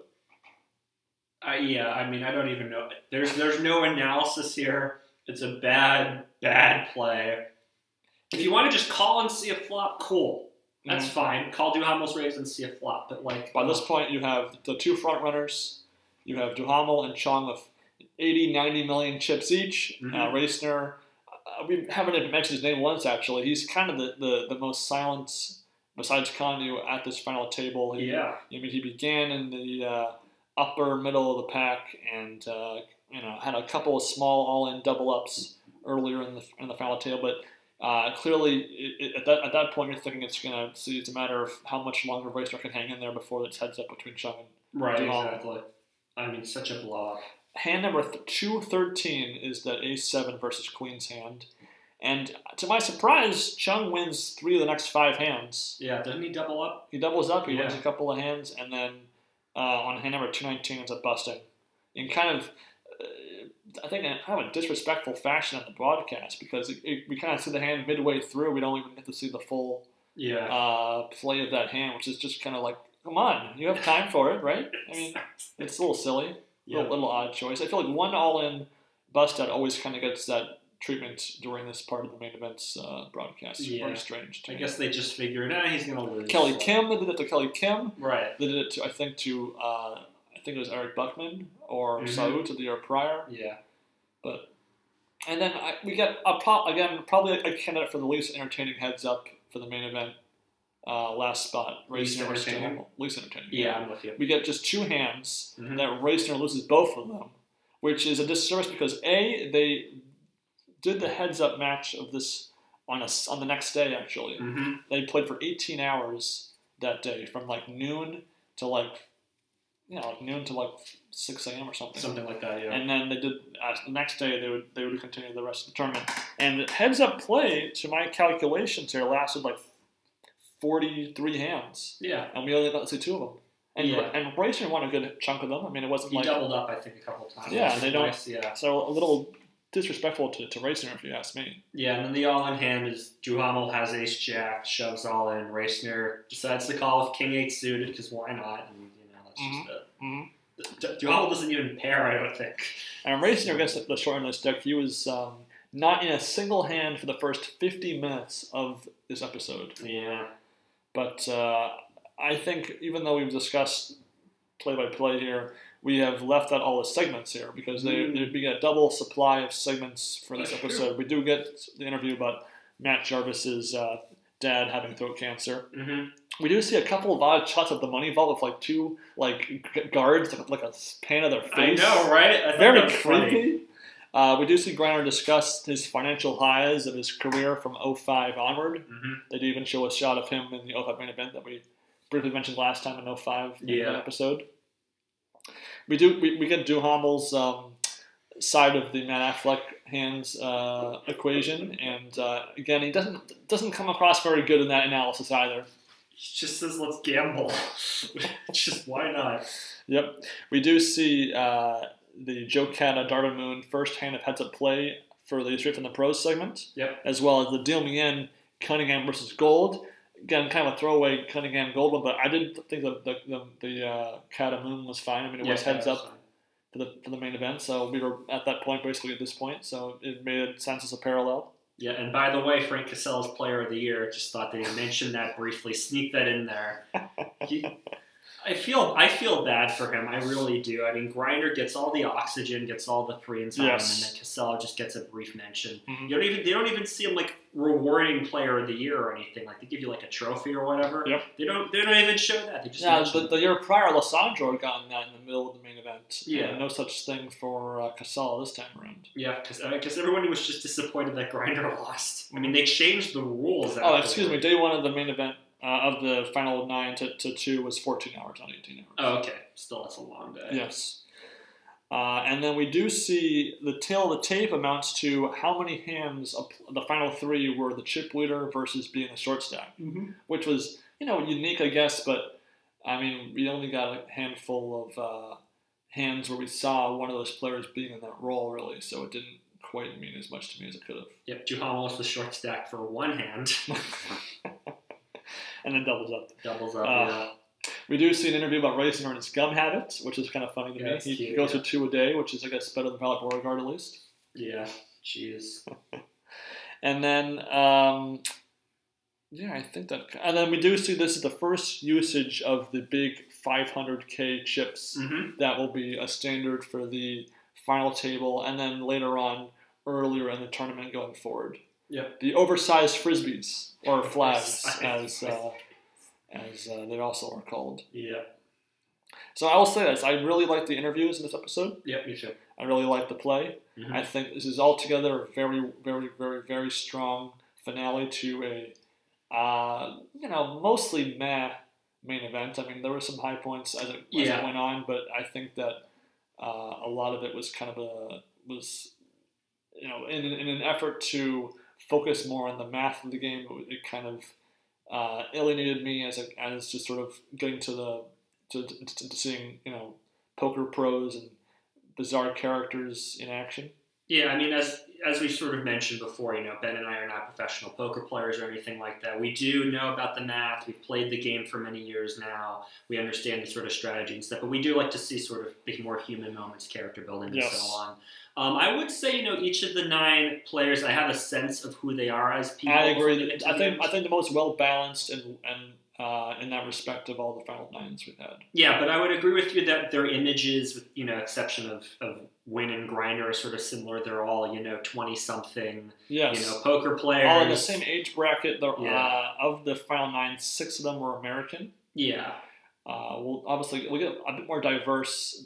I don't even know. There's no analysis here. It's a bad play. If you want to just call and see a flop, cool. That's fine. Call Duhamel's raise and see a flop. But by this point, you have the 2 front runners. You have Duhamel and Chong with 80, 90 million chips each. Racner, we haven't even mentioned his name once, actually. He's kind of the most silent, besides Candio, at this final table. He began in the upper middle of the pack and had a couple of small all-in double-ups earlier in the final table, but clearly at that point you're thinking it's a matter of how much longer Racner can hang in there before it's heads up between Chung and Duhamel. Exactly. Such a blowout. hand number 213 is that Ace-7 versus Queen's hand. And to my surprise, Chung wins 3 of the next 5 hands. Yeah, doesn't he double up? He doubles up. He wins a couple of hands, and then on hand number 219 ends up busting. In kind of, I think, in kind of a disrespectful fashion on the broadcast, because we kind of see the hand midway through. We don't even get to see the full play of that hand, which is just kind of like, come on, you have time for it, right? I mean, it's a little silly, little odd choice. I feel like one all-in bust-out always kind of gets that treatment during this part of the main event's broadcast. Very strange. I guess they just figured, he's going to lose. Kelly Kim, they did it to Kelly Kim. Right. They did it to, I think it was Eric Buckman or Saud the year prior. Yeah. And then we get, probably a candidate for the least entertaining heads-up for the main event. Last spot, Reisner versus Duhamel. Least entertaining. Yeah, I'm with you. We get just 2 hands that Reisner loses both of them, which is a disservice because they did the heads-up match of this on the next day, actually. They played for 18 hours that day, from like noon to noon to 6 a.m. or something. Something like that, yeah. And then they did the next day. They would continue the rest of the tournament. And heads-up play, to my calculations here, lasted like 43 hands. Yeah. And we only got to see 2 of them. And Reisner won a good chunk of them. I mean, it wasn't he doubled up, I think, a couple times. Yeah, and they don't. Nice, So a little disrespectful to Reisner, if you ask me. Yeah, and then the all-in hand is Duhamel has Ace-Jack, shoves all in. Reisner decides to call with King-8 suited, because why not? And, that's just it. Duhamel doesn't even pair, I don't think. And Reisner against the short end of this deck, he was not in a single hand for the first 50 minutes of this episode. Yeah. But I think, even though we've discussed play-by-play here, we have left out all the segments here because we get a double supply of segments for this episode. True. We do get the interview about Matt Jarvis's dad having throat cancer. We do see a couple of odd shots of the money vault with 2 guards, like a pan of their face. I know, right? Very creepy. We do see Griner discuss his financial highs of his career from 05 onward. They do even show a shot of him in the 05 main event that we briefly mentioned last time in 05 episode. We get Duhamel's side of the Matt Affleck hands equation, and again, he doesn't come across very good in that analysis either. He just says, "Let's gamble." Just why not? Yep. We do see the Joe Cata Darvin Moon first hand of heads-up play for the Straight from the Pros segment. Yep. As well as the Deal Me In Cunningham versus Gold. Again, kind of a throwaway Cunningham Gold one, but I did think the Cata Moon was fine. I mean, it was heads up for the main event, so we were at that point basically at this point, so it made sense as a parallel. Yeah, and by the way, Frank Casella's Player of the Year. Just thought they'd mention that briefly, sneak that in there. I feel bad for him. I really do. I mean, Griner gets all the oxygen, gets all the free time, and then Casella just gets a brief mention. They don't even see him rewarding Player of the Year or anything. They give you a trophy or whatever. Yep. They don't even show that. They just the year prior, Lissandro had gotten that in the middle of the main event. Yeah. No such thing for Casella this time around. Yeah, because everyone was just disappointed that Griner lost. I mean, they changed the rules. Excuse me. Day 1 of the main event. Of the final 9 to 2 was 14 hours, not 18 hours. Oh, okay. Still, that's a long day. Yes. And then we do see the tail of the tape amounts to how many hands of the final 3 were the chip leader versus being a short stack, which was, unique, I guess, but, I mean, we only got a handful of hands where we saw one of those players being in that role, really, so it didn't quite mean as much to me as it could have. Yep, Duhamel was the short stack for 1 hand. And then doubles up. Yeah. We do see an interview about Reisner and his gum habits, which is kind of funny to me. He goes to 2 a day, which is, I guess, better than Valak Beauregard at least. Yeah, jeez. And then, I think that... And then we do see this is the first usage of the big 500K chips that will be a standard for the final table, and then later on, earlier in the tournament going forward. Yep. The oversized frisbees, or flags, as they also are called. Yeah. So I will say this: I really like the interviews in this episode. Yeah, me too. I really like the play. I think this is altogether a very, very, very, very strong finale to a, mostly meh main event. I mean, there were some high points as it went on, but I think that A lot of it was kind of in an effort to focus more on the math of the game. It kind of alienated me as just sort of getting to seeing poker pros and bizarre characters in action. Yeah, I mean, as we sort of mentioned before, Ben and I are not professional poker players or anything like that. We do know about the math. We've played the game for many years now. We understand the sort of strategy and stuff, but we do like to see sort of the more human moments, character building, and so on. I would say, each of the 9 players, I have a sense of who they are as people. I agree. I think the most well balanced and in that respect of all the final 9s we've had. Yeah, but I would agree with you that their images, with exception of Win and Grinder, are sort of similar. They're all 20-something, poker players, all in the same age bracket. Of the final 9, 6 of them were American. Yeah. We'll get a bit more diverse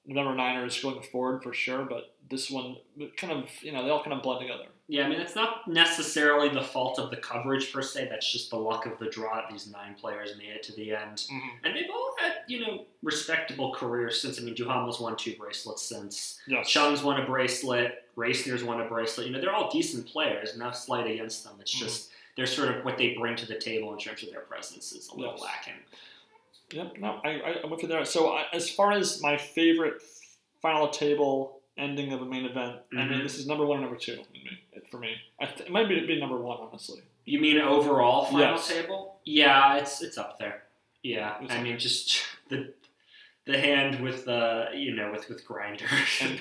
number 9ers going forward for sure, but this one kind of they all kind of blend together. Yeah, I mean, it's not necessarily the fault of the coverage per se. That's just the luck of the draw that these 9 players made it to the end. Mm-hmm. And they've all had, respectable careers since. I mean, Duhamel's won 2 bracelets since. Yes. Chung's won a bracelet. Racner's won a bracelet. They're all decent players. No slight against them. It's just they're sort of what they bring to the table in terms of their presence is a little lacking. Yep. No, I'm with you there. So as far as my favorite final table ending of a main event, I mean, this is number 1 and number 2 for me. It might be number 1, honestly. You mean overall final table? Yeah, it's up there. Yeah, I mean, just the hand with with Grinder and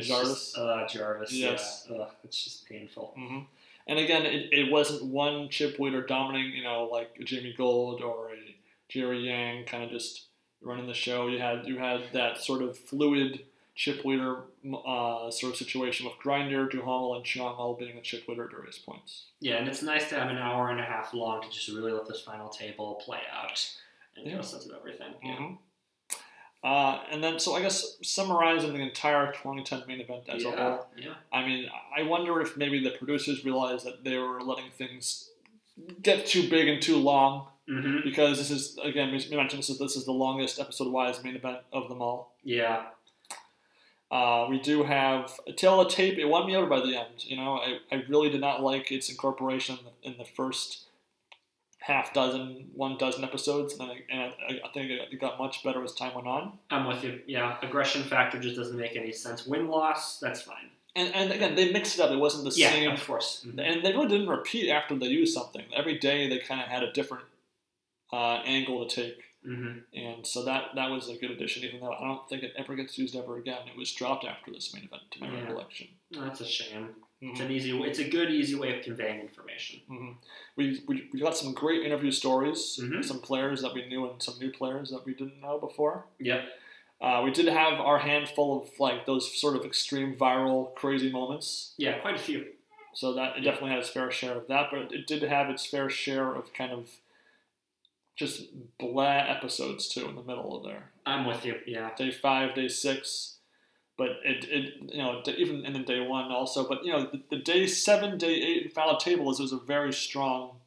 Jarvis. Jarvis. Yes. Yeah. It's just painful. Mm-hmm. And again, it wasn't one chip leader dominating, like a Jamie Gold or a Jerry Yang kind of just running the show. You had that sort of fluid chip leader sort of situation with Grinder, Duhamel, and Chung all being a chip leader at various points. Yeah, and it's nice to have an hour and a half long to just really let this final table play out and get a sense of everything. Mm-hmm. And then, so I guess summarizing the entire 2010 main event as a whole, I mean, I wonder if maybe the producers realized that they were letting things get too big and too long. Mm-hmm. Because this is, again, we mentioned this is the longest episode-wise main event of them all. Yeah. We do have a Tale of the Tape. It won me over by the end. I really did not like its incorporation in the first one dozen episodes, and I think it got much better as time went on. I'm with you. Yeah, aggression factor just doesn't make any sense. Win-loss, that's fine. And again, they mixed it up. It wasn't the same. Yeah, of course. Mm-hmm. And they really didn't repeat after they used something. Every day they kind of had a different angle to take. Mm-hmm. And so that was a good addition, even though I don't think it ever gets used ever again. It was dropped after this main event, to my recollection. Oh, that's a shame. Mm-hmm. It's a good, easy way of conveying information. Mm-hmm. We got some great interview stories, some players that we knew and some new players that we didn't know before. Yep. We did have our handful of those sort of extreme viral crazy moments. Yeah, quite a few. So that it definitely had its fair share of that, but it did have its fair share of kind of just blah episodes too in the middle of there. I'm with you. Yeah. Day 5, day 6, but it even in the day 1 also. But the day 7, day 8 and final table was a very strong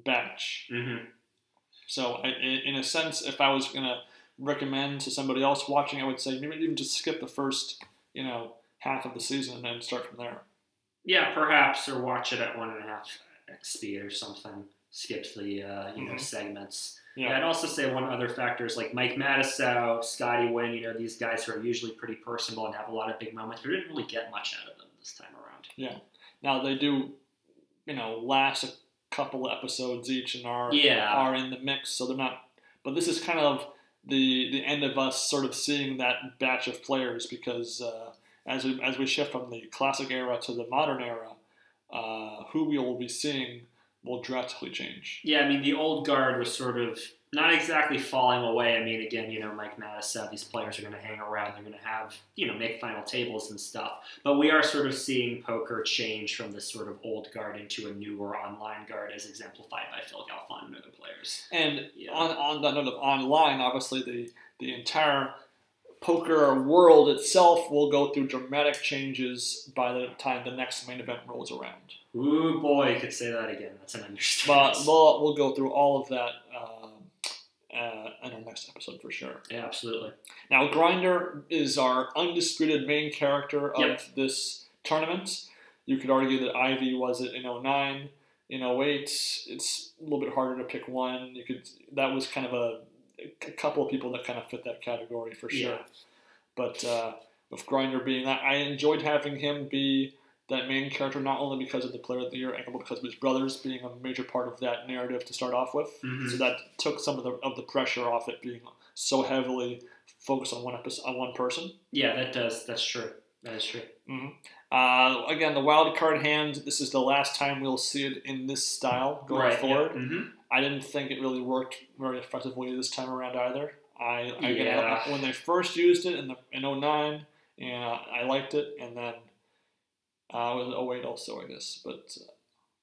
batch. Mm-hmm. So in a sense, if I was gonna recommend to somebody else watching, I would say maybe even just skip the first half of the season and then start from there. Yeah, perhaps, or watch it at 1.5x speed or something. Skip the segments. Yeah, I'd also say one other factor is like Mike Matisow, Scotty Wynn. These guys who are usually pretty personable and have a lot of big moments. We didn't really get much out of them this time around. Yeah. Now they do, last a couple of episodes each and are in the mix, so they're not. But this is kind of the end of us sort of seeing that batch of players because as we shift from the classic era to the modern era, who we will be seeing will drastically change. Yeah, I mean, the old guard was sort of not exactly falling away. I mean, again, Mike Matisow, these players are going to hang around. They're going to have, make final tables and stuff. But we are sort of seeing poker change from this sort of old guard into a newer online guard as exemplified by Phil Galfond and other players. And on that note of online, obviously the entire poker world itself will go through dramatic changes by the time the next main event rolls around. Ooh, boy, you could say that again. That's an understatement. But we'll go through all of that in our next episode for sure. Yeah, absolutely. Now, Grinder is our undisputed main character of this tournament. You could argue that Ivy was it in 09, in 08. It's a little bit harder to pick one. That was kind of a couple of people that kind of fit that category for sure. Yeah. But with Grinder being that, I enjoyed having him be that main character, not only because of the Player of the Year angle, but because of his brothers being a major part of that narrative to start off with. Mm-hmm. So that took some of the pressure off it being so heavily focused on one person. Yeah, that's true. That is true. Mm-hmm. Again, the wild card hand, this is the last time we'll see it in this style going forward. Yeah. Mm-hmm. I didn't think it really worked very effectively this time around either. When they first used it in 09, and I liked it, and then it was 08 also, I guess, but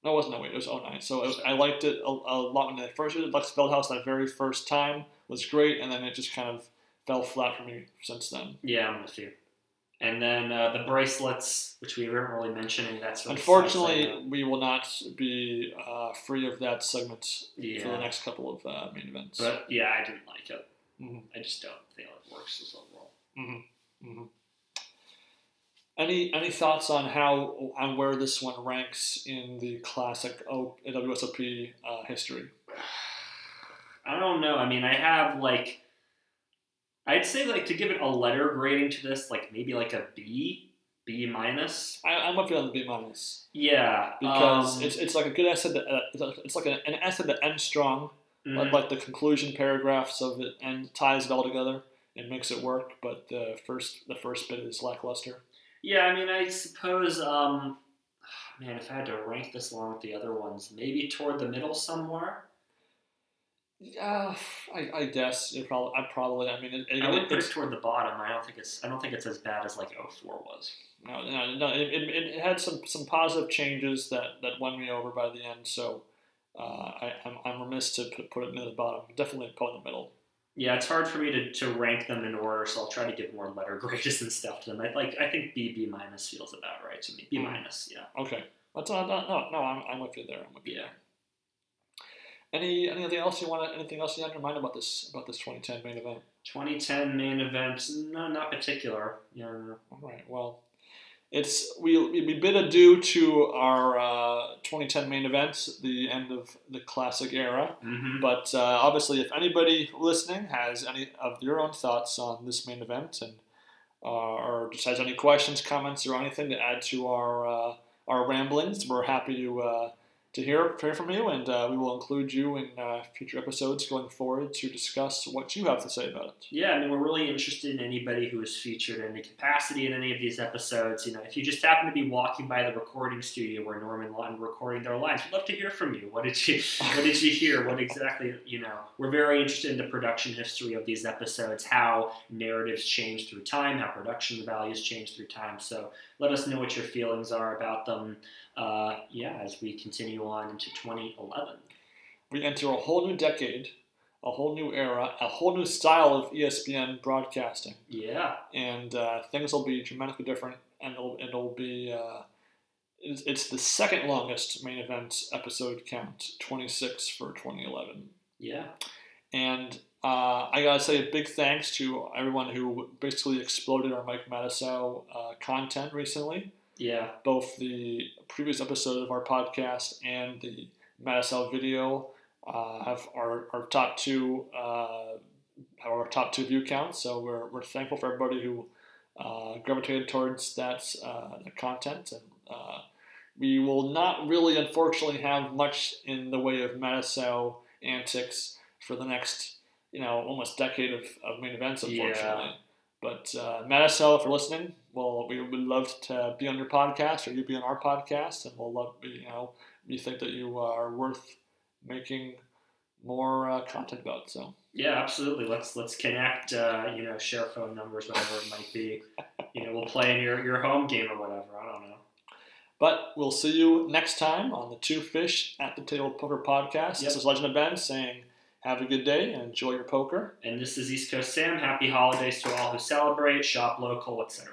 no, it wasn't 08, it was 09. So I liked it a lot when they first used it. Lux Feldhouse that very first time was great, and then it just kind of fell flat for me since then. Yeah, I'm with you. And then the bracelets, which we weren't really mentioning. Unfortunately, we will not be free of that segment for the next couple of main events. But yeah, I didn't like it. Mm-hmm. I just don't think it works as overall. Mm-hmm. Mm-hmm. Any thoughts on where this one ranks in the classic WSOP history? I don't know. I mean, I have I'd say to give it a letter grading to this, maybe a B minus. I'm with you on the B minus. Yeah, because it's like a good essay it's like an essay that ends strong, mm-hmm. like the conclusion paragraphs of it and ties it all together and makes it work. But the first bit is lackluster. Yeah, I mean, I suppose, man, if I had to rank this along with the other ones, maybe toward the middle somewhere. Yeah, I guess I mean, I would put it toward the bottom. I don't think it's as bad as 04 was. No. It had some positive changes that won me over by the end. So I'm remiss to put it near the bottom. Definitely put it in the middle. Yeah, it's hard for me to rank them in order, so I'll try to give more letter grades and stuff to them. I think B minus feels about right to me. B minus, yeah. Okay. I'm with you there. There. Anything else you have in your mind about this 2010 main event? 2010 main event? No, not particular. Yeah. All right. Well, we bid adieu to our 2010 main event, the end of the classic era. Mm-hmm. But obviously, if anybody listening has any of your own thoughts on this main event, and or just has any questions, comments, or anything to add to our ramblings, we're happy to hear from you, and we will include you in future episodes going forward to discuss what you have to say about it. Yeah, I mean, we're really interested in anybody who is featured in any capacity in any of these episodes. If you just happen to be walking by the recording studio where Norm and Lon were recording their lines, we'd love to hear from you. What did you hear? What exactly, we're very interested in the production history of these episodes, how narratives change through time, how production values change through time. So let us know what your feelings are about them. As we continue on into 2011. We enter a whole new decade, a whole new era, a whole new style of ESPN broadcasting. Yeah. And things will be dramatically different, and it'll be it's the second longest main event episode count, 26 for 2011. Yeah. And I gotta say a big thanks to everyone who basically exploded our Mike Matisow content recently. Yeah. Both the previous episode of our podcast and the Matisow video have our top two view counts. So we're thankful for everybody who gravitated towards that content, and we will not really, unfortunately, have much in the way of Matisow antics for the next almost decade of main events, unfortunately. Yeah. But Matisow, if you're listening, we would love to be on your podcast, or you be on our podcast, and we'll love we think that you are worth making more content about. So yeah, absolutely. Let's connect. Share phone numbers, whatever it might be. We'll play in your home game or whatever. I don't know. But we'll see you next time on the Two Fish at the Table Poker podcast. Yep. This is Legend of Ben saying, have a good day and enjoy your poker. And this is East Coast Sam. Happy holidays to all who celebrate, shop local, etc.